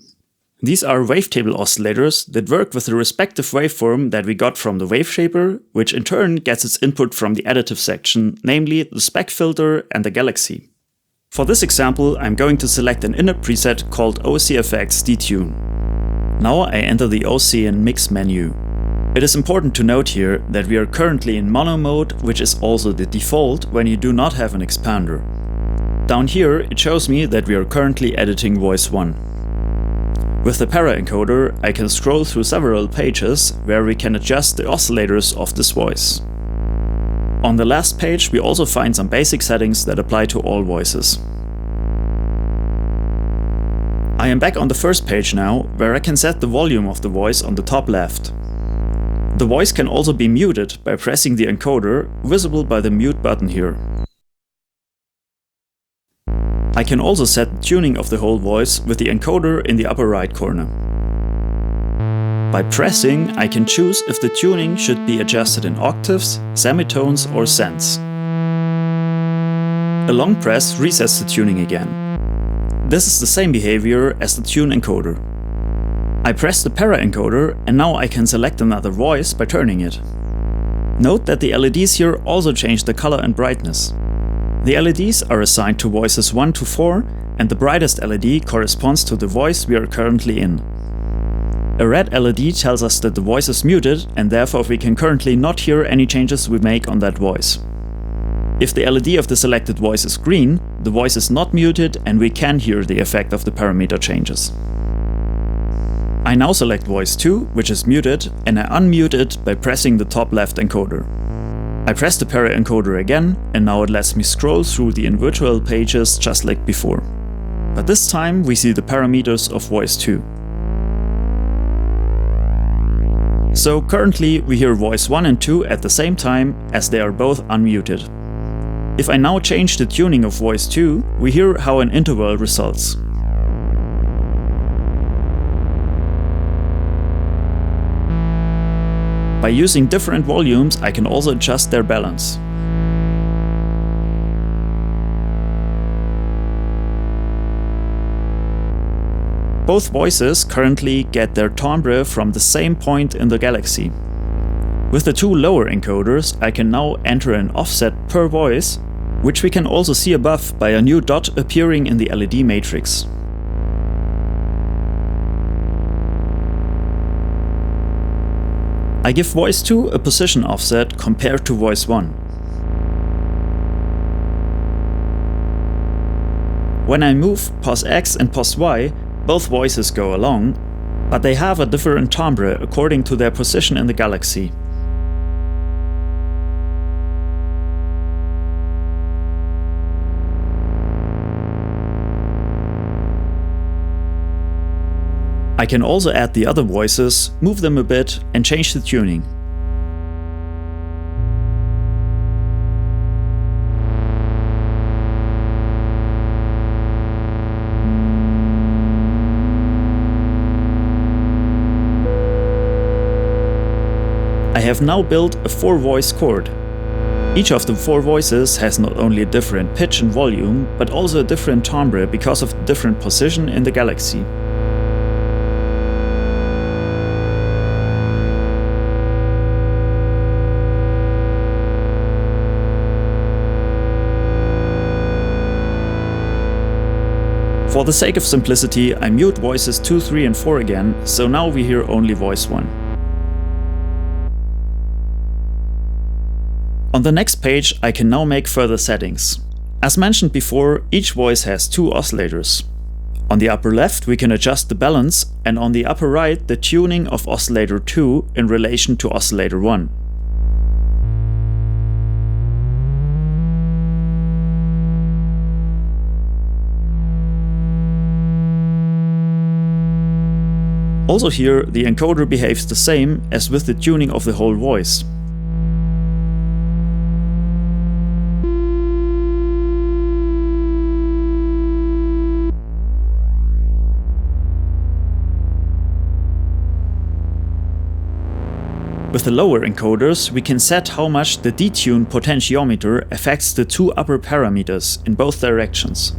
These are wavetable oscillators that work with the respective waveform that we got from the wave shaper, which in turn gets its input from the additive section, namely the Spec filter and the Galaxy. For this example, I'm going to select an inner preset called OCFX Detune. Now I enter the OC and Mix menu. It is important to note here that we are currently in mono mode, which is also the default when you do not have an expander. Down here it shows me that we are currently editing voice 1. With the para encoder, I can scroll through several pages where we can adjust the oscillators of this voice. On the last page we also find some basic settings that apply to all voices. I am back on the first page now, where I can set the volume of the voice on the top left. The voice can also be muted by pressing the encoder, visible by the mute button here. I can also set the tuning of the whole voice with the encoder in the upper right corner. By pressing, I can choose if the tuning should be adjusted in octaves, semitones or cents. A long press resets the tuning again. This is the same behavior as the tune encoder. I press the para encoder and now I can select another voice by turning it. Note that the LEDs here also change the color and brightness. The LEDs are assigned to voices 1 to 4 and the brightest LED corresponds to the voice we are currently in. A red LED tells us that the voice is muted and therefore we can currently not hear any changes we make on that voice. If the LED of the selected voice is green, the voice is not muted and we can hear the effect of the parameter changes. I now select voice 2, which is muted, and I unmute it by pressing the top left encoder. I press the para encoder again, and now it lets me scroll through the individual pages just like before. But this time we see the parameters of voice 2. So currently we hear voice 1 and 2 at the same time, as they are both unmuted. If I now change the tuning of voice 2, we hear how an interval results. By using different volumes, I can also adjust their balance. Both voices currently get their timbre from the same point in the Galaxy. With the 2 lower encoders, I can now enter an offset per voice, which we can also see above by a new dot appearing in the LED matrix. I give voice 2 a position offset compared to voice 1. When I move pos X and pos Y, both voices go along, but they have a different timbre according to their position in the galaxy. I can also add the other voices, move them a bit, and change the tuning. I have now built a 4-voice chord. Each of the 4 voices has not only a different pitch and volume, but also a different timbre because of the different position in the galaxy. For the sake of simplicity, I mute voices 2, 3 and 4 again, so now we hear only voice 1. On the next page, I can now make further settings. As mentioned before, each voice has 2 oscillators. On the upper left we can adjust the balance, and on the upper right the tuning of oscillator 2 in relation to oscillator 1. Also here, the encoder behaves the same as with the tuning of the whole voice. With the lower encoders, we can set how much the detune potentiometer affects the 2 upper parameters in both directions.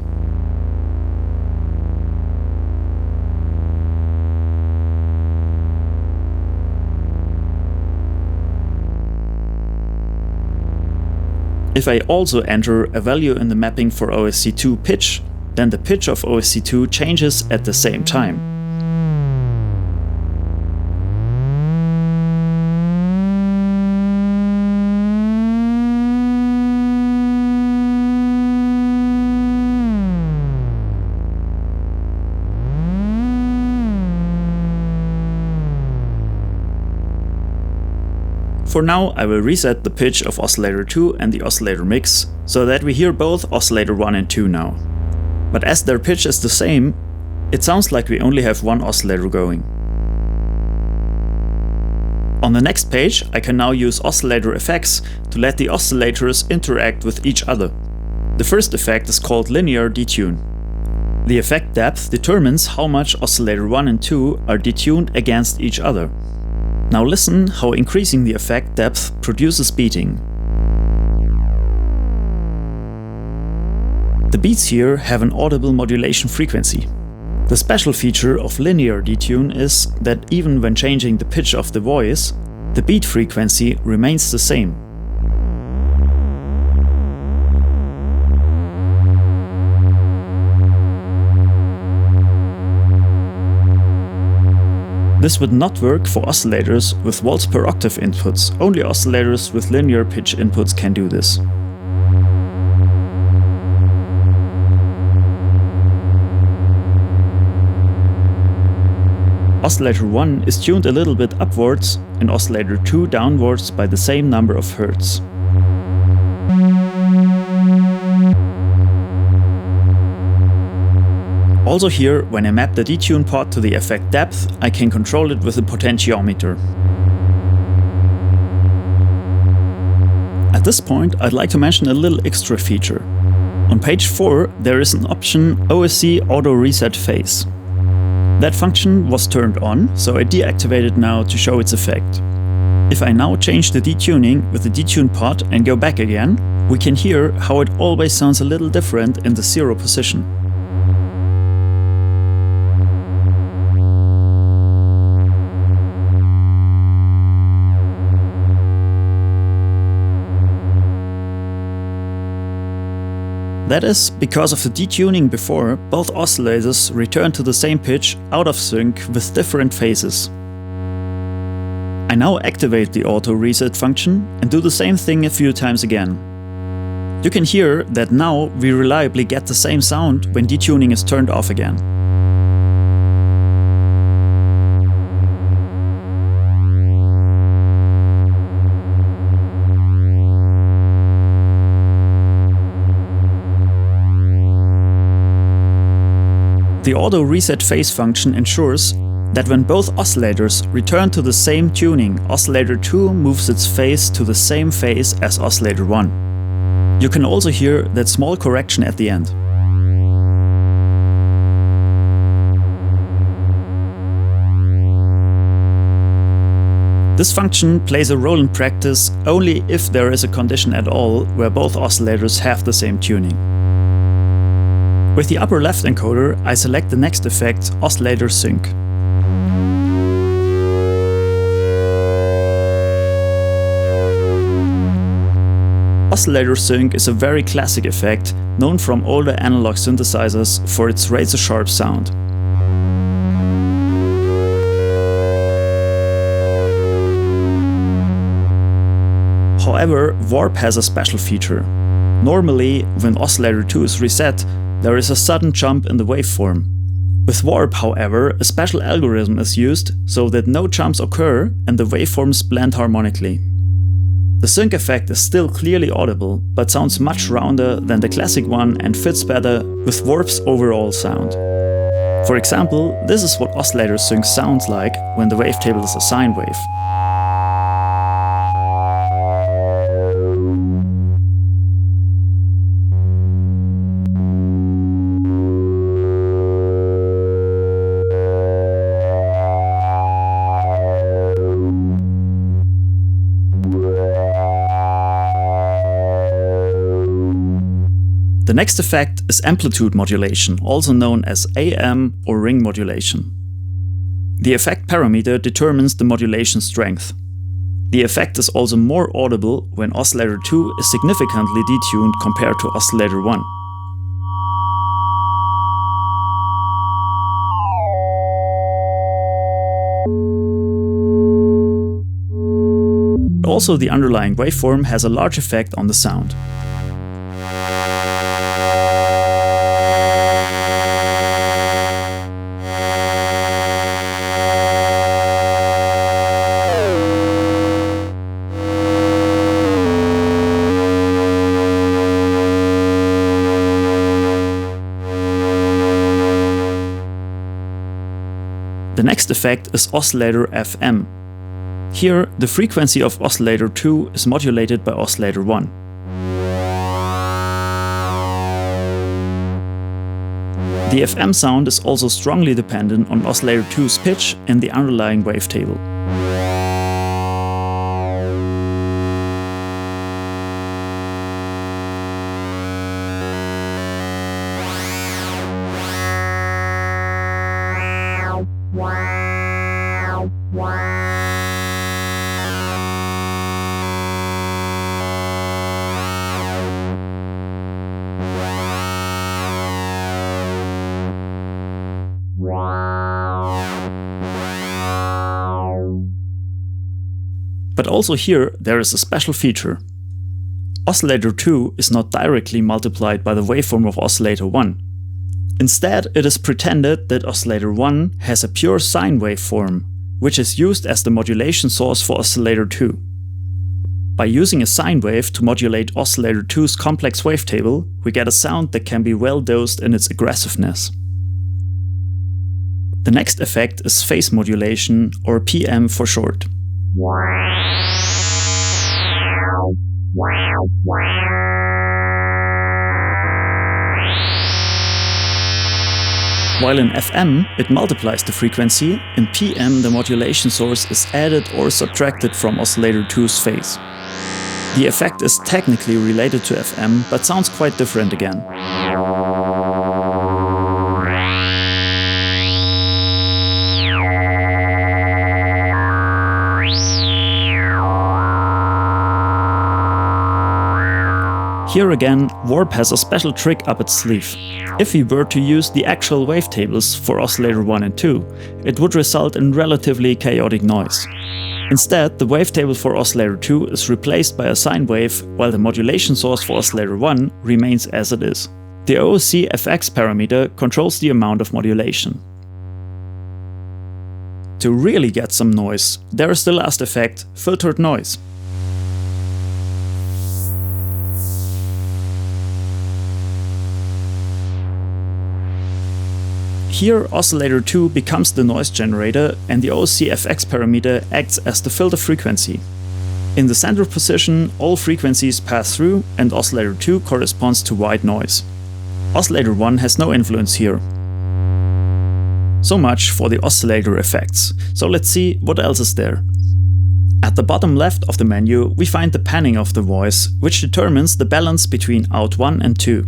If I also enter a value in the mapping for OSC2 pitch, then the pitch of OSC2 changes at the same time. For now, I will reset the pitch of oscillator 2 and the oscillator mix, so that we hear both oscillator 1 and 2 now. But as their pitch is the same, it sounds like we only have one oscillator going. On the next page, I can now use oscillator effects to let the oscillators interact with each other. The first effect is called linear detune. The effect depth determines how much oscillator 1 and 2 are detuned against each other. Now listen how increasing the effect depth produces beating. The beats here have an audible modulation frequency. The special feature of linear detune is that even when changing the pitch of the voice, the beat frequency remains the same. This would not work for oscillators with volts per octave inputs. Only oscillators with linear pitch inputs can do this. Oscillator 1 is tuned a little bit upwards and oscillator 2 downwards by the same number of hertz. Also here, when I map the detune pot to the effect depth, I can control it with a potentiometer. At this point, I'd like to mention a little extra feature. On page 4, there is an option OSC Auto Reset Phase. That function was turned on, so I deactivate it now to show its effect. If I now change the detuning with the detune pot and go back again, we can hear how it always sounds a little different in the 0 position. That is because of the detuning before, both oscillators return to the same pitch out of sync with different phases. I now activate the auto reset function and do the same thing a few times again. You can hear that now we reliably get the same sound when detuning is turned off again. The auto reset phase function ensures that when both oscillators return to the same tuning, oscillator 2 moves its phase to the same phase as oscillator 1. You can also hear that small correction at the end. This function plays a role in practice only if there is a condition at all where both oscillators have the same tuning. With the upper left encoder, I select the next effect, Oscillator Sync. Oscillator Sync is a very classic effect, known from older analog synthesizers for its razor-sharp sound. However, Warp has a special feature. Normally, when oscillator 2 is reset, there is a sudden jump in the waveform. With Warp, however, a special algorithm is used so that no jumps occur and the waveforms blend harmonically. The sync effect is still clearly audible, but sounds much rounder than the classic one and fits better with Warp's overall sound. For example, this is what oscillator sync sounds like when the wavetable is a sine wave. The next effect is amplitude modulation, also known as AM or ring modulation. The effect parameter determines the modulation strength. The effect is also more audible when oscillator 2 is significantly detuned compared to oscillator 1. Also, the underlying waveform has a large effect on the sound. The next effect is oscillator FM. Here, the frequency of oscillator 2 is modulated by oscillator 1. The FM sound is also strongly dependent on oscillator 2's pitch and the underlying wavetable. But also here there is a special feature. Oscillator 2 is not directly multiplied by the waveform of oscillator 1. Instead, it is pretended that oscillator 1 has a pure sine waveform, which is used as the modulation source for oscillator 2. By using a sine wave to modulate oscillator 2's complex wavetable, we get a sound that can be well dosed in its aggressiveness. The next effect is phase modulation, or PM for short. While in FM it multiplies the frequency, in PM the modulation source is added or subtracted from oscillator 2's phase. The effect is technically related to FM, but sounds quite different again. Here again, Warp has a special trick up its sleeve. If we were to use the actual wavetables for oscillator 1 and 2, it would result in relatively chaotic noise. Instead, the wavetable for oscillator 2 is replaced by a sine wave, while the modulation source for oscillator 1 remains as it is. The OOC FX parameter controls the amount of modulation. To really get some noise, there is the last effect, filtered noise. Here, oscillator 2 becomes the noise generator and the OOC FX parameter acts as the filter frequency. In the center position, all frequencies pass through and oscillator 2 corresponds to white noise. Oscillator 1 has no influence here. So much for the oscillator effects. So let's see what else is there. At the bottom left of the menu, we find the panning of the voice, which determines the balance between out 1 and 2.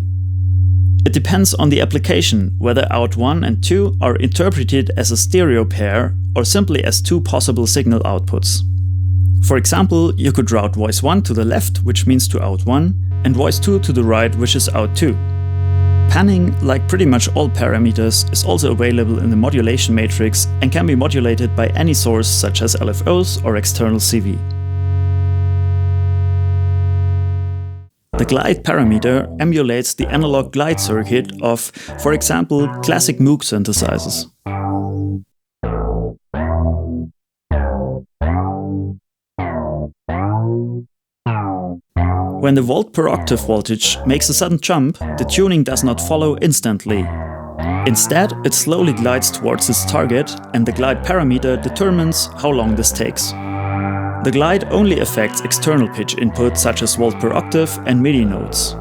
It depends on the application whether out 1 and 2 are interpreted as a stereo pair or simply as two possible signal outputs. For example, you could route voice 1 to the left, which means to out 1, and voice 2 to the right, which is out 2. Panning, like pretty much all parameters, is also available in the modulation matrix and can be modulated by any source such as LFOs or external CV. The glide parameter emulates the analog glide circuit of, for example, classic Moog synthesizers. When the volt per octave voltage makes a sudden jump, the tuning does not follow instantly. Instead, it slowly glides towards its target, and the glide parameter determines how long this takes. The glide only affects external pitch input such as volt per octave and Midi notes.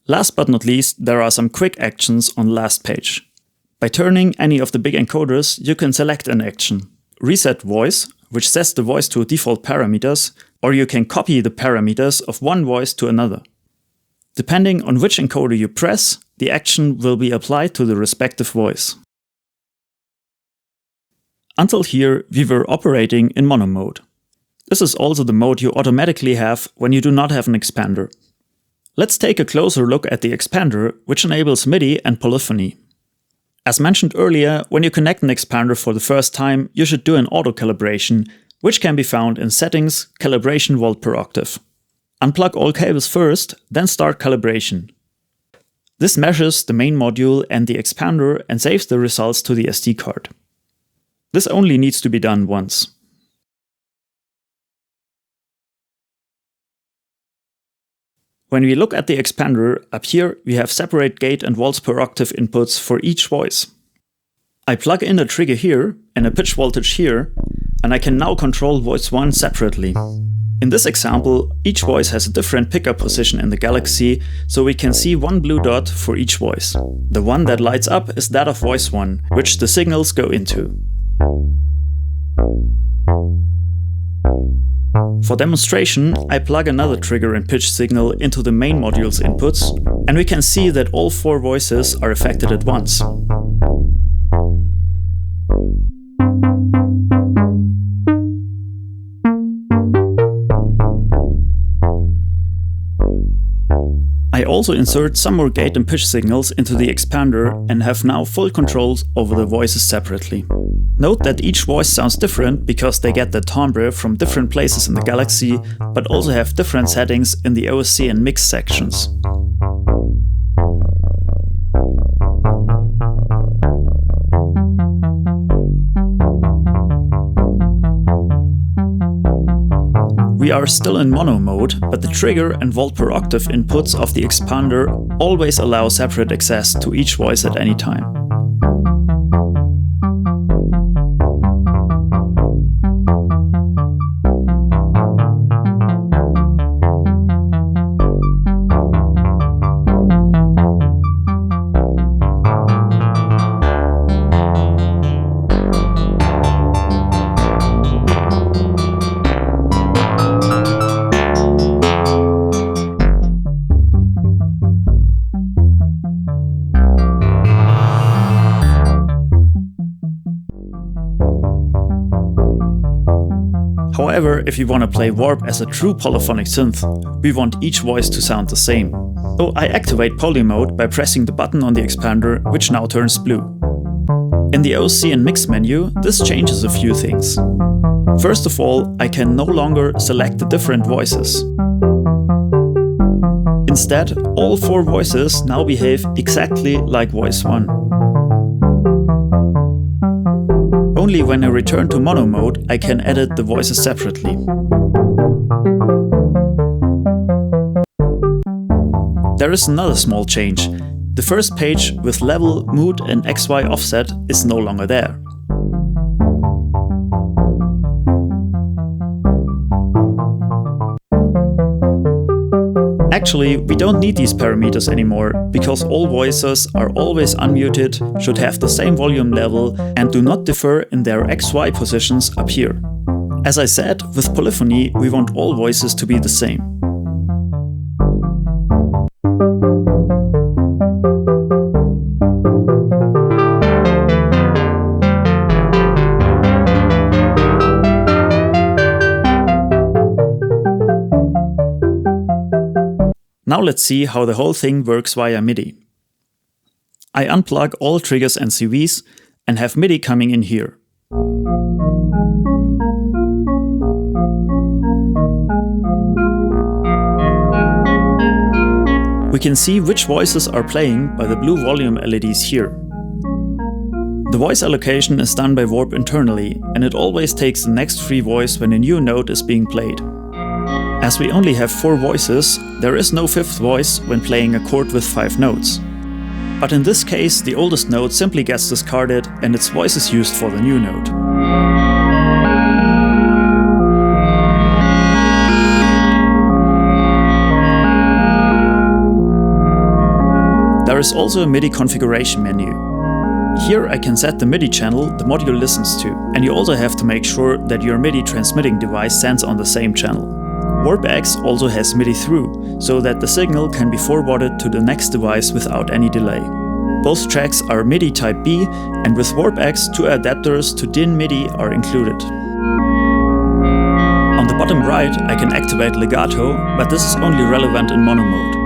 Last but not least, there are some quick actions on the last page. By turning any of the big encoders, you can select an action. Reset voice, which sets the voice to default parameters, or you can copy the parameters of one voice to another. Depending on which encoder you press, the action will be applied to the respective voice. Until here, we were operating in mono mode. This is also the mode you automatically have when you do not have an expander. Let's take a closer look at the expander, which enables Midi and polyphony. As mentioned earlier, when you connect an expander for the first time, you should do an auto calibration, which can be found in Settings, Calibration Volt per Octave. Unplug all cables first, then start calibration. This measures the main module and the expander and saves the results to the SD card. This only needs to be done once. When we look at the expander, up here we have separate gate and volts per octave inputs for each voice. I plug in a trigger here and a pitch voltage here, and I can now control voice 1 separately. In this example, each voice has a different pickup position in the galaxy, so we can see one blue dot for each voice. The one that lights up is that of voice 1, which the signals go into. For demonstration, I plug another trigger and pitch signal into the main module's inputs, and we can see that all 4 voices are affected at once. I also insert some more gate and pitch signals into the expander and have now full control over the voices separately. Note that each voice sounds different because they get their timbre from different places in the galaxy, but also have different settings in the OSC and mix sections. We are still in mono mode, but the trigger and volt per octave inputs of the expander always allow separate access to each voice at any time. However, if you want to play Warp as a true polyphonic synth, we want each voice to sound the same. So I activate poly mode by pressing the button on the expander, which now turns blue. In the OC and Mix menu, this changes a few things. First of all, I can no longer select the different voices. Instead, all 4 voices now behave exactly like voice 1. Only when I return to mono mode, I can edit the voices separately. There is another small change. The first page with level, mood and XY offset is no longer there. Actually, we don't need these parameters anymore, because all voices are always unmuted, should have the same volume level, and do not differ in their XY positions up here. As I said, with polyphony, we want all voices to be the same. Now let's see how the whole thing works via Midi. I unplug all triggers and CVs and have Midi coming in here. We can see which voices are playing by the blue volume LEDs here. The voice allocation is done by Warp internally, and it always takes the next free voice when a new note is being played. As we only have 4 voices, there is no 5th voice when playing a chord with 5 notes. But in this case, the oldest note simply gets discarded and its voice is used for the new note. There is also a Midi configuration menu. Here I can set the Midi channel the module listens to, and you also have to make sure that your Midi transmitting device sends on the same channel. WarpEx also has Midi through, so that the signal can be forwarded to the next device without any delay. Both tracks are Midi Type B, and with WarpEx 2 adapters to DIN Midi are included. On the bottom right I can activate legato, but this is only relevant in mono mode.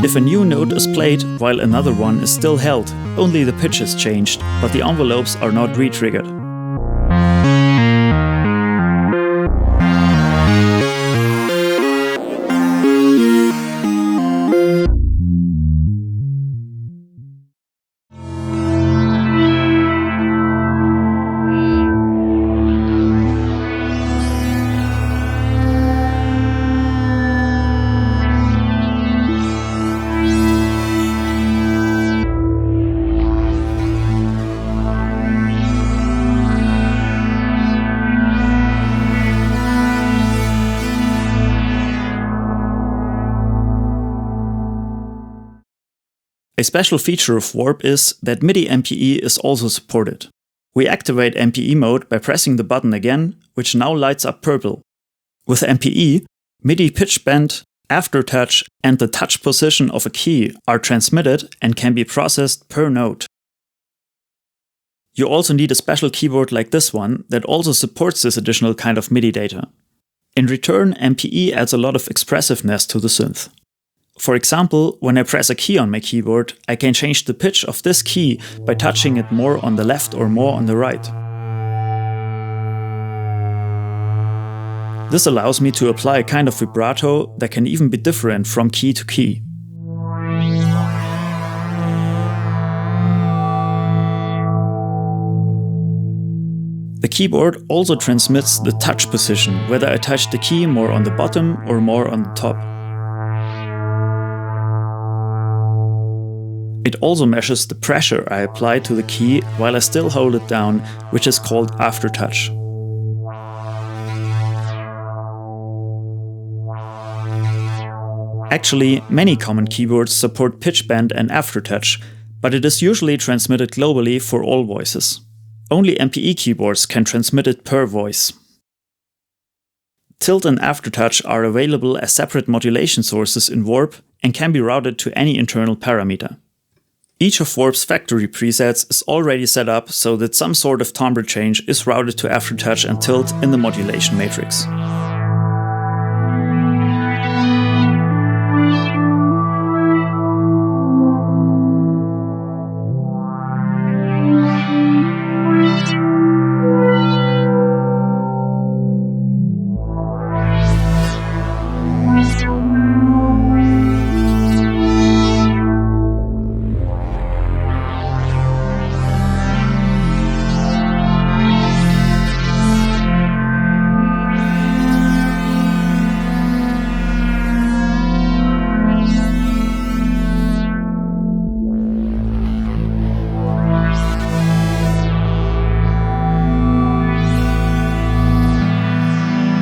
If a new note is played while another one is still held, only the pitch is changed, but the envelopes are not re-triggered. A special feature of Warp is that Midi MPE is also supported. We activate MPE mode by pressing the button again, which now lights up purple. With MPE, Midi pitch bend, aftertouch, and the touch position of a key are transmitted and can be processed per note. You also need a special keyboard like this one that also supports this additional kind of Midi data. In return, MPE adds a lot of expressiveness to the synth. For example, when I press a key on my keyboard, I can change the pitch of this key by touching it more on the left or more on the right. This allows me to apply a kind of vibrato that can even be different from key to key. The keyboard also transmits the touch position, whether I touch the key more on the bottom or more on the top. It also measures the pressure I apply to the key while I still hold it down, which is called aftertouch. Actually, many common keyboards support pitch bend and aftertouch, but it is usually transmitted globally for all voices. Only MPE keyboards can transmit it per voice. Tilt and aftertouch are available as separate modulation sources in Warp and can be routed to any internal parameter. Each of Warp's factory presets is already set up so that some sort of timbre change is routed to aftertouch and tilt in the modulation matrix.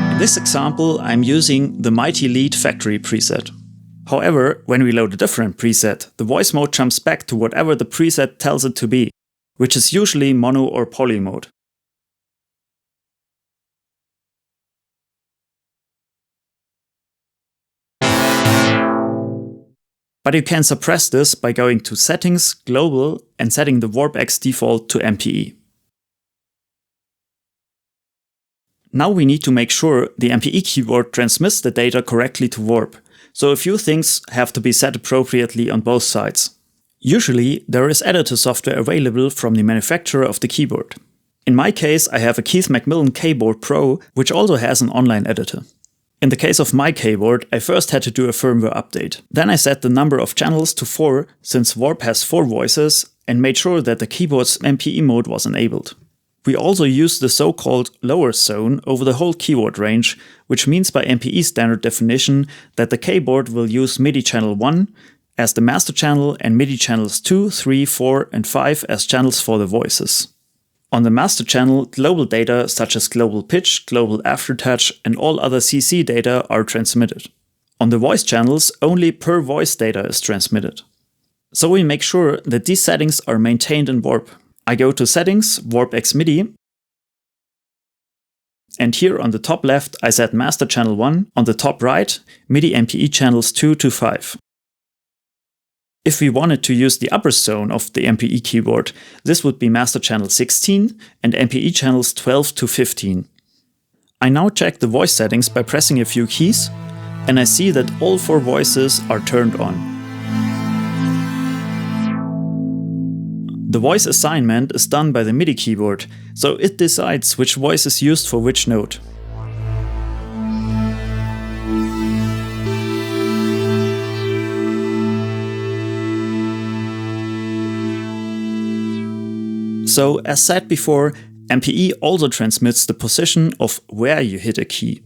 In this example, I'm using the Mighty Lead factory preset. However, when we load a different preset, the voice mode jumps back to whatever the preset tells it to be, which is usually mono or poly mode. But you can suppress this by going to Settings, Global, and setting the WarpEx default to MPE. Now we need to make sure the MPE keyboard transmits the data correctly to Warp, so a few things have to be set appropriately on both sides. Usually, there is editor software available from the manufacturer of the keyboard. In my case, I have a Keith Macmillan Keyboard Pro, which also has an online editor. In the case of my keyboard, I first had to do a firmware update. Then I set the number of channels to 4, since Warp has 4 voices, and made sure that the keyboard's MPE mode was enabled. We also use the so-called lower zone over the whole keyword range, which means by MPE standard definition that the keyboard will use MIDI channel 1 as the master channel and MIDI channels 2, 3, 4, and 5 as channels for the voices. On the master channel, global data such as global pitch, global aftertouch, and all other CC data are transmitted. On the voice channels, only per voice data is transmitted. So we make sure that these settings are maintained in Warp. I go to Settings, WarpEx Midi, and here on the top left I set Master Channel 1, on the top right MIDI MPE channels 2 to 5. If we wanted to use the upper zone of the MPE keyboard, this would be Master Channel 16 and MPE channels 12 to 15. I now check the voice settings by pressing a few keys, and I see that all 4 voices are turned on. The voice assignment is done by the MIDI keyboard, so it decides which voice is used for which note. So, as said before, MPE also transmits the position of where you hit a key.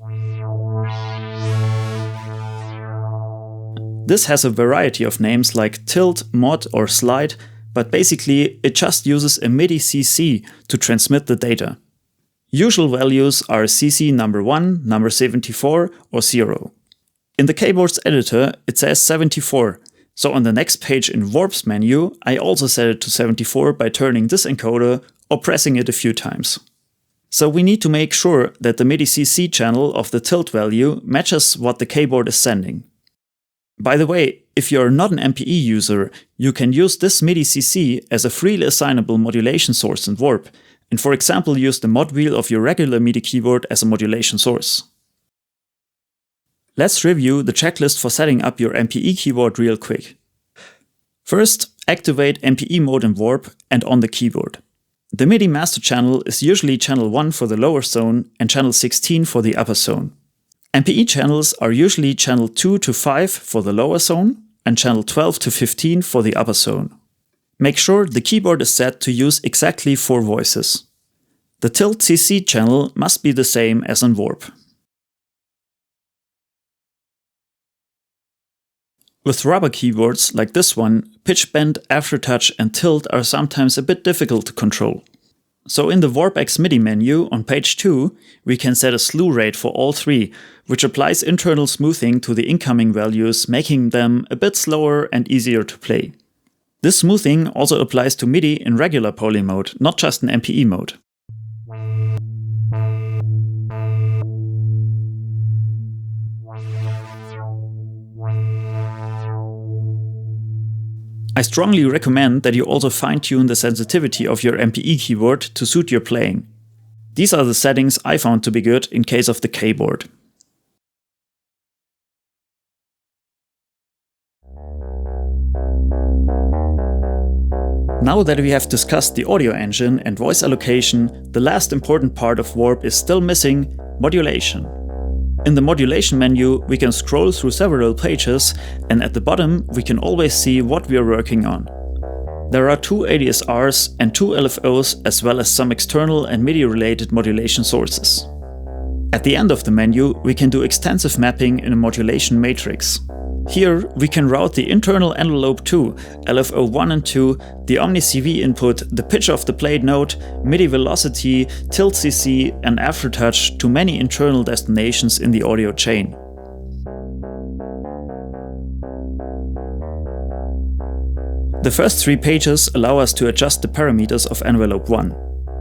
This has a variety of names like tilt, mod, or slide, but basically it just uses a MIDI CC to transmit the data. Usual values are CC number 1, number 74, or 0. In the keyboard's editor it says 74, so on the next page in Warp's menu I also set it to 74 by turning this encoder or pressing it a few times. So we need to make sure that the MIDI CC channel of the tilt value matches what the keyboard is sending. By the way, if you're not an MPE user, you can use this MIDI CC as a freely assignable modulation source in Warp, and for example use the mod wheel of your regular MIDI keyboard as a modulation source. Let's review the checklist for setting up your MPE keyboard real quick. First, activate MPE mode in Warp and on the keyboard. The MIDI master channel is usually channel 1 for the lower zone and channel 16 for the upper zone. MPE channels are usually channel 2 to 5 for the lower zone and channel 12 to 15 for the upper zone. Make sure the keyboard is set to use exactly 4 voices. The tilt CC channel must be the same as in Warp. With rubber keyboards like this one, pitch bend, aftertouch and tilt are sometimes a bit difficult to control. So in the WarpEx Midi menu on page 2, we can set a slew rate for all three, which applies internal smoothing to the incoming values, making them a bit slower and easier to play. This smoothing also applies to Midi in regular poly mode, not just in MPE mode. I strongly recommend that you also fine-tune the sensitivity of your MPE keyboard to suit your playing. These are the settings I found to be good in case of the keyboard. Now that we have discussed the audio engine and voice allocation, the last important part of Warp is still missing: modulation. In the modulation menu, we can scroll through several pages, and at the bottom we can always see what we are working on. There are 2 ADSRs and 2 LFOs, as well as some external and MIDI related modulation sources. At the end of the menu, we can do extensive mapping in a modulation matrix. Here we can route the internal envelope to LFO 1 and 2, the Omni-CV input, the pitch of the played note, MIDI velocity, tilt CC and aftertouch to many internal destinations in the audio chain. The first 3 pages allow us to adjust the parameters of envelope 1.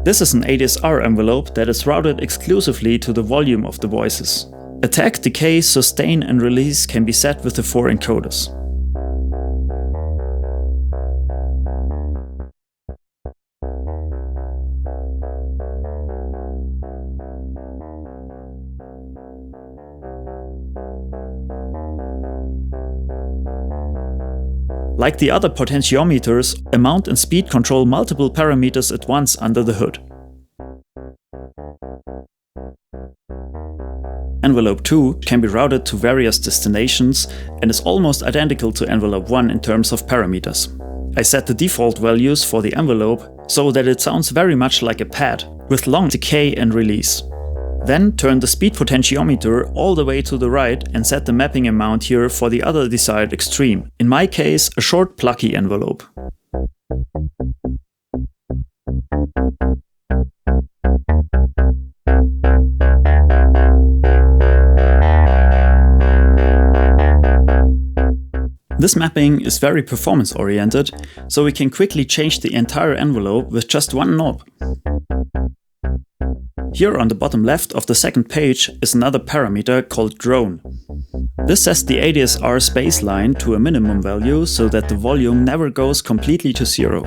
This is an ADSR envelope that is routed exclusively to the volume of the voices. Attack, decay, sustain and release can be set with the 4 encoders. Like the other potentiometers, amount and speed control multiple parameters at once under the hood. Envelope 2 can be routed to various destinations and is almost identical to envelope 1 in terms of parameters. I set the default values for the envelope so that it sounds very much like a pad, with long decay and release. Then turn the speed potentiometer all the way to the right and set the mapping amount here for the other desired extreme, in my case a short plucky envelope. This mapping is very performance oriented, so we can quickly change the entire envelope with just one knob. Here on the bottom left of the second page is another parameter called drone. This sets the ADSR's baseline to a minimum value so that the volume never goes completely to 0.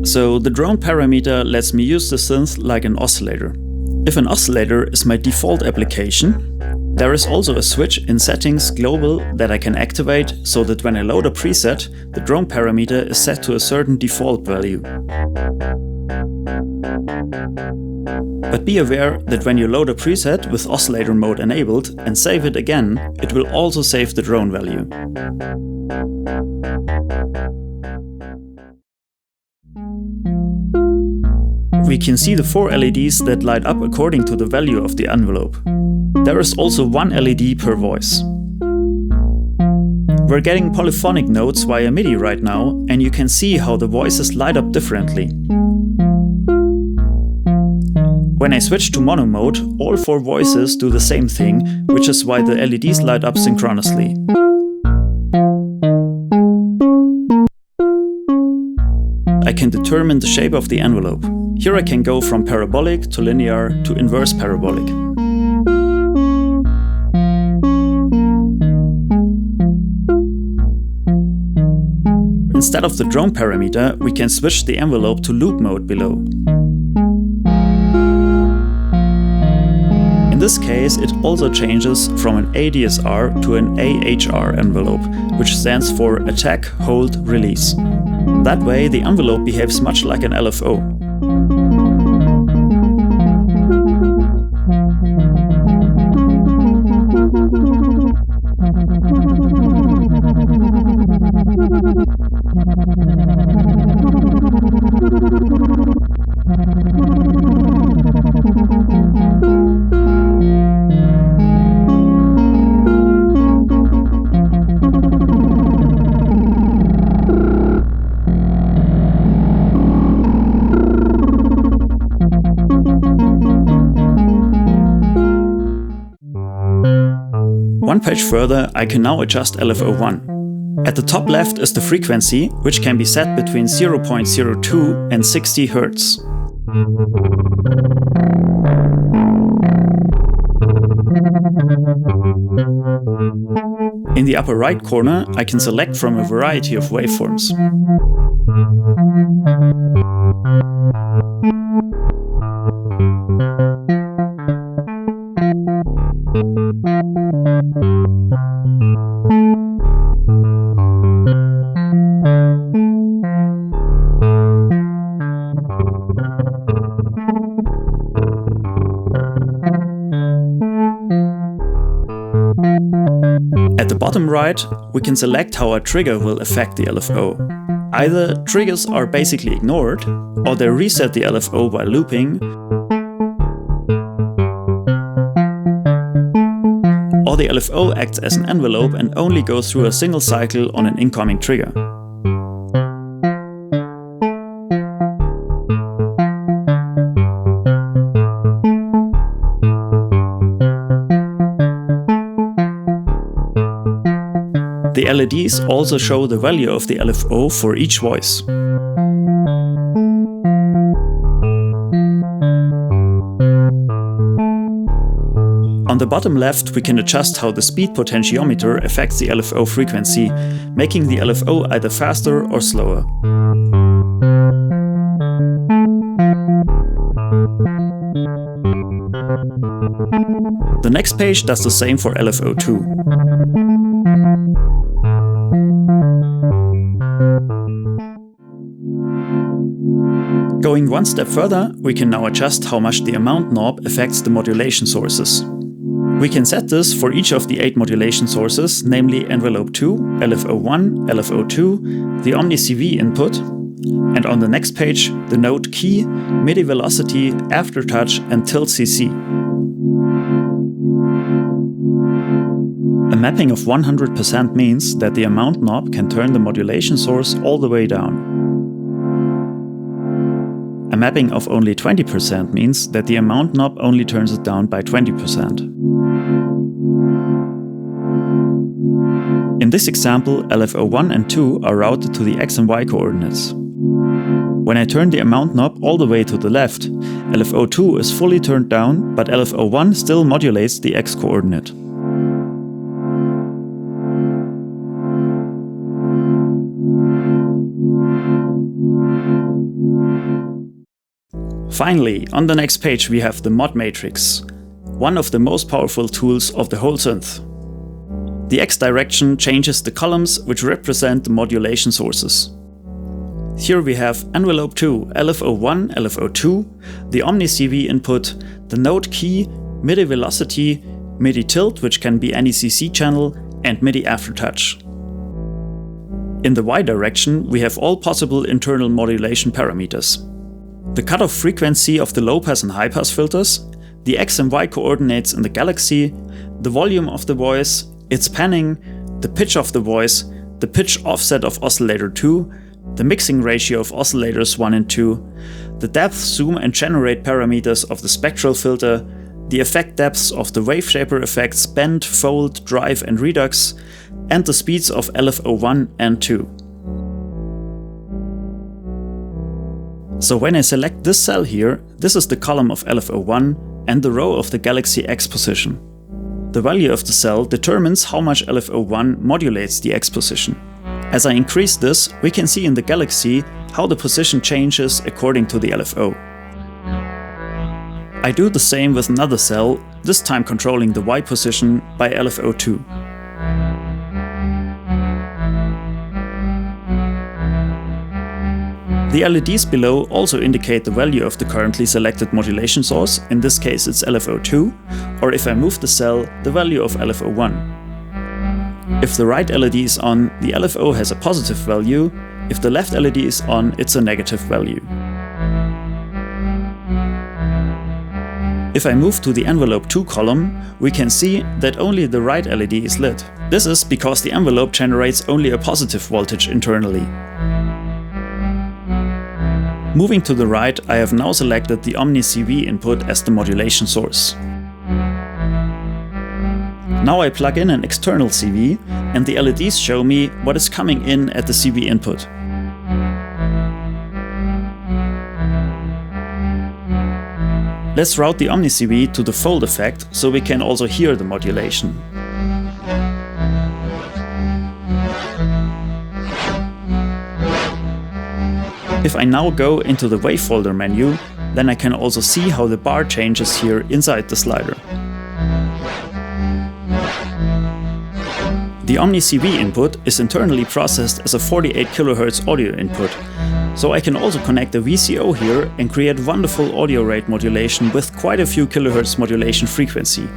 So the drone parameter lets me use the synth like an oscillator. If an oscillator is my default application, there is also a switch in settings global that I can activate so that when I load a preset, the drone parameter is set to a certain default value. But be aware that when you load a preset with oscillator mode enabled and save it again, it will also save the drone value. We can see the 4 LEDs that light up according to the value of the envelope. There is also 1 LED per voice. We're getting polyphonic notes via Midi right now, and you can see how the voices light up differently. When I switch to mono mode, all 4 voices do the same thing, which is why the LEDs light up synchronously. I can determine the shape of the envelope. Here I can go from parabolic to linear to inverse parabolic. Instead of the drone parameter, we can switch the envelope to loop mode below. In this case, it also changes from an ADSR to an AHR envelope, which stands for Attack, Hold, Release. That way, the envelope behaves much like an LFO. One page further, I can now adjust LFO1. At the top left is the frequency, which can be set between 0.02 and 60 Hz. In the upper right corner, I can select from a variety of waveforms. At the bottom right, we can select how a trigger will affect the LFO. Either triggers are basically ignored, or they reset the LFO while looping, or the LFO acts as an envelope and only goes through a single cycle on an incoming trigger. The LEDs also show the value of the LFO for each voice. On the bottom left, we can adjust how the speed potentiometer affects the LFO frequency, making the LFO either faster or slower. The next page does the same for LFO2. Going one step further, we can now adjust how much the amount knob affects the modulation sources. We can set this for each of the 8 modulation sources, namely Envelope 2, LFO1, LFO2, the Omni CV input, and on the next page, the node key, Midi velocity, aftertouch, and tilt CC. A mapping of 100% means that the amount knob can turn the modulation source all the way down. A mapping of only 20% means that the amount knob only turns it down by 20%. In this example, LFO1 and 2 are routed to the x and y coordinates. When I turn the amount knob all the way to the left, LFO2 is fully turned down, but LFO1 still modulates the x coordinate. Finally, on the next page we have the mod matrix, one of the most powerful tools of the whole synth. The x direction changes the columns which represent the modulation sources. Here we have Envelope 2, LFO1, LFO2, the Omni CV input, the node key, Midi velocity, Midi tilt, which can be any CC channel, and Midi aftertouch. In the y direction we have all possible internal modulation parameters. The cutoff frequency of the low-pass and high-pass filters, the x and y coordinates in the galaxy, the volume of the voice, its panning, the pitch of the voice, the pitch offset of oscillator 2, the mixing ratio of oscillators 1 and 2, the depth, zoom and generate parameters of the spectral filter, the effect depths of the waveshaper effects bend, fold, drive and redux, and the speeds of LFO1 and 2. So when I select this cell here, this is the column of LFO1 and the row of the galaxy X position. The value of the cell determines how much LFO1 modulates the X position. As I increase this, we can see in the galaxy how the position changes according to the LFO. I do the same with another cell, this time controlling the Y position by LFO2. The LEDs below also indicate the value of the currently selected modulation source, in this case it's LFO2, or if I move the cell, the value of LFO1. If the right LED is on, the LFO has a positive value, if the left LED is on, it's a negative value. If I move to the Envelope 2 column, we can see that only the right LED is lit. This is because the envelope generates only a positive voltage internally. Moving to the right, I have now selected the Omni CV input as the modulation source. Now I plug in an external CV and the LEDs show me what is coming in at the CV input. Let's route the OmniCV to the fold effect so we can also hear the modulation. If I now go into the wavefolder menu, then I can also see how the bar changes here inside the slider. The OmniCV input is internally processed as a 48 kHz audio input, so I can also connect a VCO here and create wonderful audio rate modulation with quite a few kHz modulation frequency.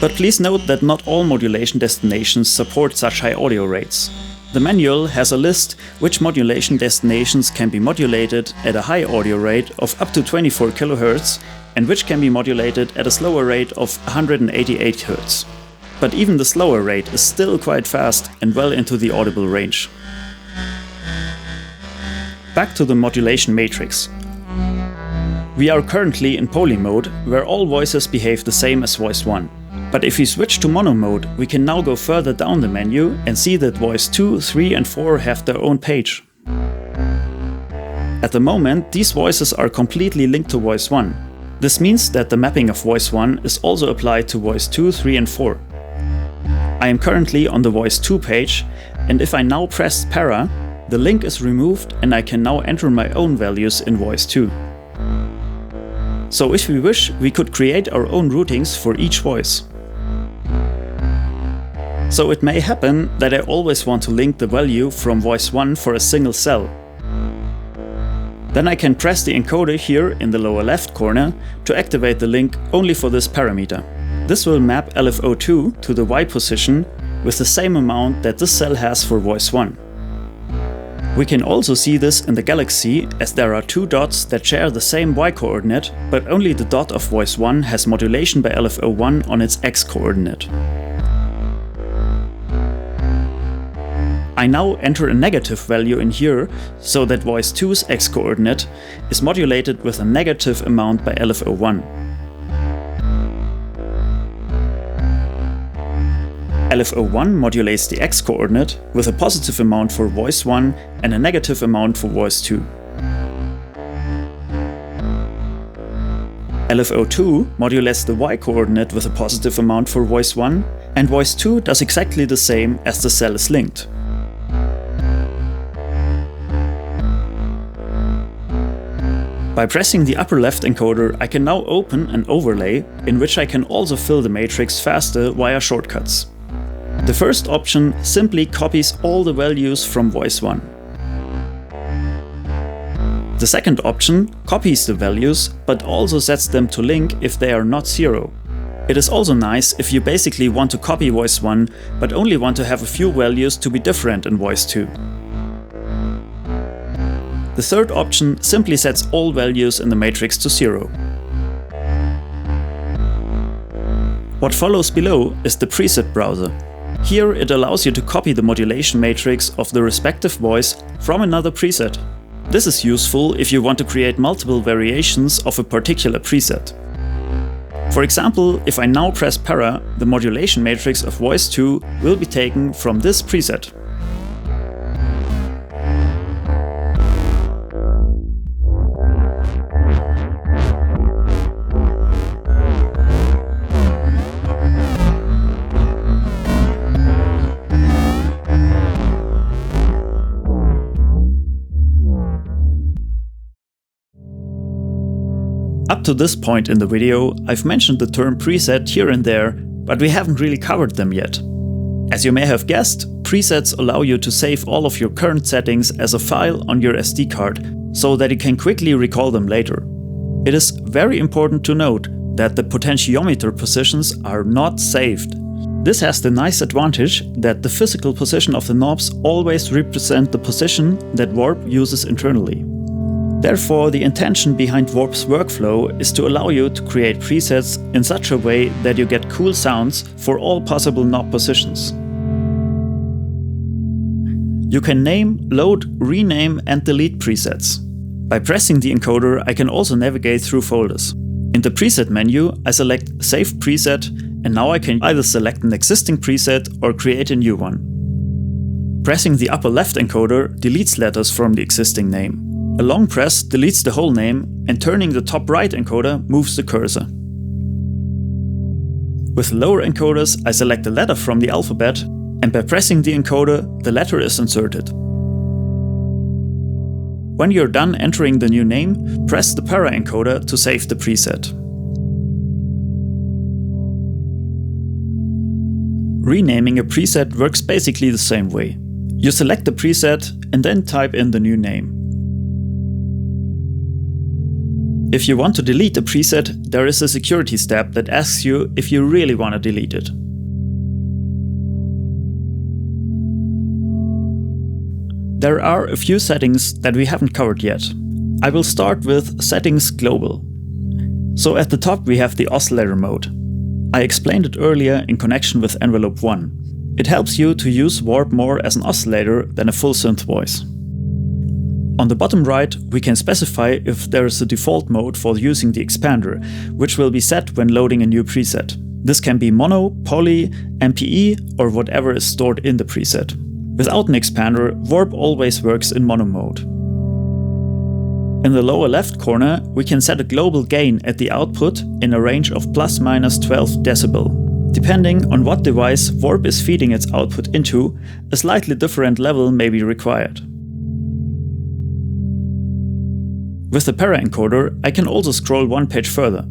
But please note that not all modulation destinations support such high audio rates. The manual has a list which modulation destinations can be modulated at a high audio rate of up to 24 kHz and which can be modulated at a slower rate of 188 Hz. But even the slower rate is still quite fast and well into the audible range. Back to the modulation matrix. We are currently in poly mode, where all voices behave the same as voice 1. But if we switch to mono mode, we can now go further down the menu and see that voice 2, 3 and 4 have their own page. At the moment, these voices are completely linked to voice 1. This means that the mapping of voice 1 is also applied to voice 2, 3 and 4. I am currently on the voice 2 page, and if I now press para, the link is removed and I can now enter my own values in voice 2. So if we wish, we could create our own routings for each voice. So it may happen that I always want to link the value from voice 1 for a single cell. Then I can press the encoder here in the lower left corner to activate the link only for this parameter. This will map LFO2 to the Y position with the same amount that this cell has for voice 1. We can also see this in the galaxy, as there are two dots that share the same Y coordinate, but only the dot of voice 1 has modulation by LFO1 on its X coordinate. I now enter a negative value in here, so that voice 2's X coordinate is modulated with a negative amount by LFO1. LFO1 modulates the X coordinate with a positive amount for voice 1 and a negative amount for voice 2. LFO2 modulates the Y coordinate with a positive amount for voice 1, and voice 2 does exactly the same as the cell is linked. By pressing the upper left encoder, I can now open an overlay in which I can also fill the matrix faster via shortcuts. The first option simply copies all the values from voice 1. The second option copies the values, but also sets them to link if they are not 0. It is also nice if you basically want to copy voice 1, but only want to have a few values to be different in voice 2. The third option simply sets all values in the matrix to 0. What follows below is the preset browser. Here it allows you to copy the modulation matrix of the respective voice from another preset. This is useful if you want to create multiple variations of a particular preset. For example, if I now press para, the modulation matrix of voice 2 will be taken from this preset. Up to this point in the video, I've mentioned the term preset here and there, but we haven't really covered them yet. As you may have guessed, presets allow you to save all of your current settings as a file on your SD card, so that you can quickly recall them later. It is very important to note that the potentiometer positions are not saved. This has the nice advantage that the physical position of the knobs always represent the position that Warp uses internally. Therefore, the intention behind Warp's workflow is to allow you to create presets in such a way that you get cool sounds for all possible knob positions. You can name, load, rename and delete presets. By pressing the encoder, I can also navigate through folders. In the preset menu, I select Save Preset, and now I can either select an existing preset or create a new one. Pressing the upper left encoder deletes letters from the existing name. A long press deletes the whole name, and turning the top right encoder moves the cursor. With lower encoders, I select a letter from the alphabet, and by pressing the encoder, the letter is inserted. When you're done entering the new name, press the para encoder to save the preset. Renaming a preset works basically the same way. You select the preset and then type in the new name. If you want to delete a preset, there is a security step that asks you if you really want to delete it. There are a few settings that we haven't covered yet. I will start with Settings Global. So at the top we have the oscillator mode. I explained it earlier in connection with Envelope 1. It helps you to use Warp more as an oscillator than a full synth voice. On the bottom right, we can specify if there is a default mode for using the expander, which will be set when loading a new preset. This can be mono, poly, MPE, or whatever is stored in the preset. Without an expander, Warp always works in mono mode. In the lower left corner, we can set a global gain at the output in a range of ±12 dB. Depending on what device Warp is feeding its output into, a slightly different level may be required. With the para encoder, I can also scroll one page further.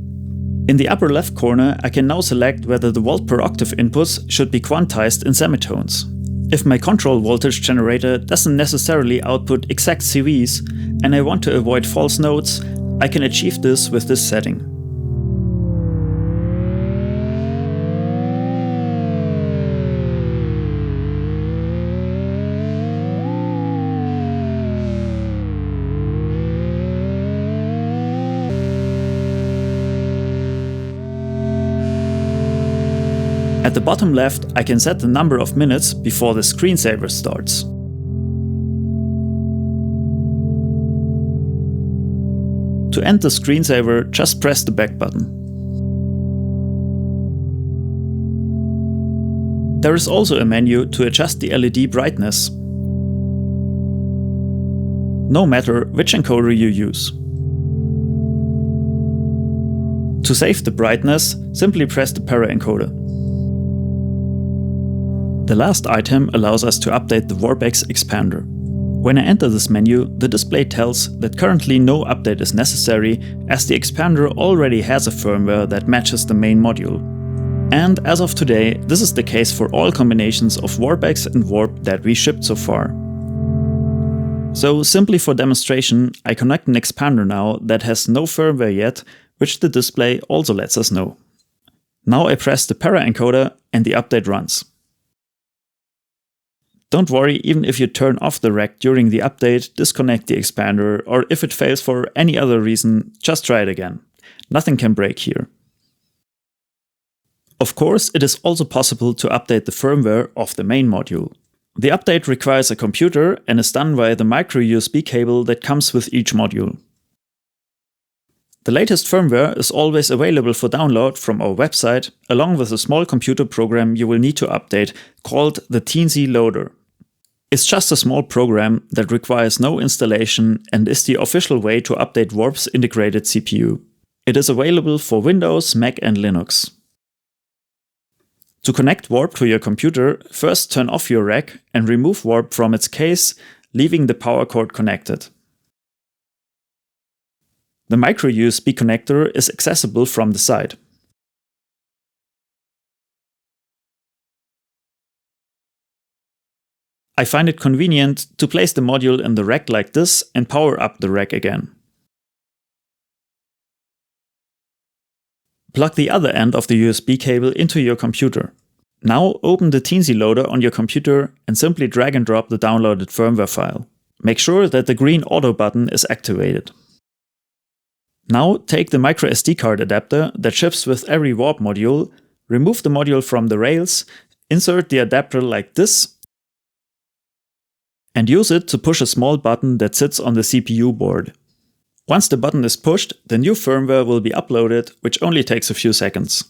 In the upper left corner, I can now select whether the volt per octave inputs should be quantized in semitones. If my control voltage generator doesn't necessarily output exact CVs and I want to avoid false notes, I can achieve this with this setting. At the bottom left, I can set the number of minutes before the screensaver starts. To end the screensaver, just press the back button. There is also a menu to adjust the LED brightness, no matter which encoder you use. To save the brightness, simply press the para encoder. The last item allows us to update the WarpEx expander. When I enter this menu, the display tells that currently no update is necessary as the expander already has a firmware that matches the main module. And as of today, this is the case for all combinations of WarpEx and Warp that we shipped so far. So simply for demonstration, I connect an expander now that has no firmware yet, which the display also lets us know. Now I press the para encoder and the update runs. Don't worry, even if you turn off the rack during the update, disconnect the expander, or if it fails for any other reason, just try it again. Nothing can break here. Of course, it is also possible to update the firmware of the main module. The update requires a computer and is done via the micro USB cable that comes with each module. The latest firmware is always available for download from our website, along with a small computer program you will need to update called the Teensy Loader. It's just a small program that requires no installation and is the official way to update Warp's integrated CPU. It is available for Windows, Mac and Linux. To connect Warp to your computer, first turn off your rack and remove Warp from its case, leaving the power cord connected. The micro USB connector is accessible from the side. I find it convenient to place the module in the rack like this and power up the rack again. Plug the other end of the USB cable into your computer. Now open the Teensy Loader on your computer and simply drag and drop the downloaded firmware file. Make sure that the green auto button is activated. Now take the micro SD card adapter that ships with every Warp module, remove the module from the rails, insert the adapter like this, and use it to push a small button that sits on the CPU board. Once the button is pushed, the new firmware will be uploaded, which only takes a few seconds.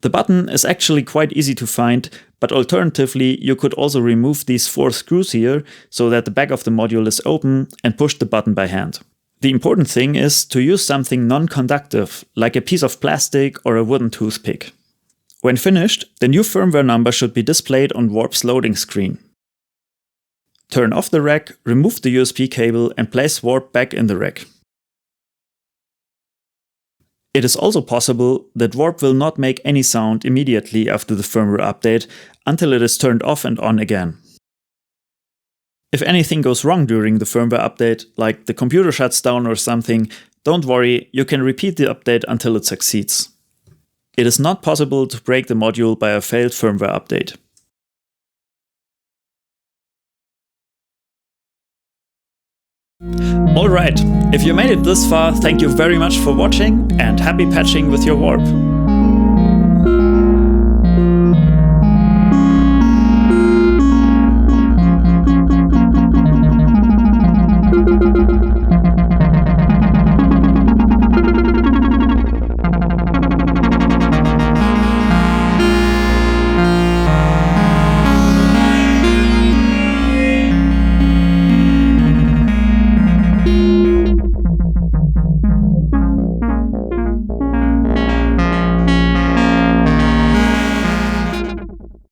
The button is actually quite easy to find, but alternatively you could also remove these 4 screws here so that the back of the module is open and push the button by hand. The important thing is to use something non-conductive, like a piece of plastic or a wooden toothpick. When finished, the new firmware number should be displayed on Warp's loading screen. Turn off the rack, remove the USB cable and place Warp back in the rack. It is also possible that Warp will not make any sound immediately after the firmware update until it is turned off and on again. If anything goes wrong during the firmware update, like the computer shuts down or something, don't worry, you can repeat the update until it succeeds. It is not possible to break the module by a failed firmware update. Alright, if you made it this far, thank you very much for watching and happy patching with your Warp!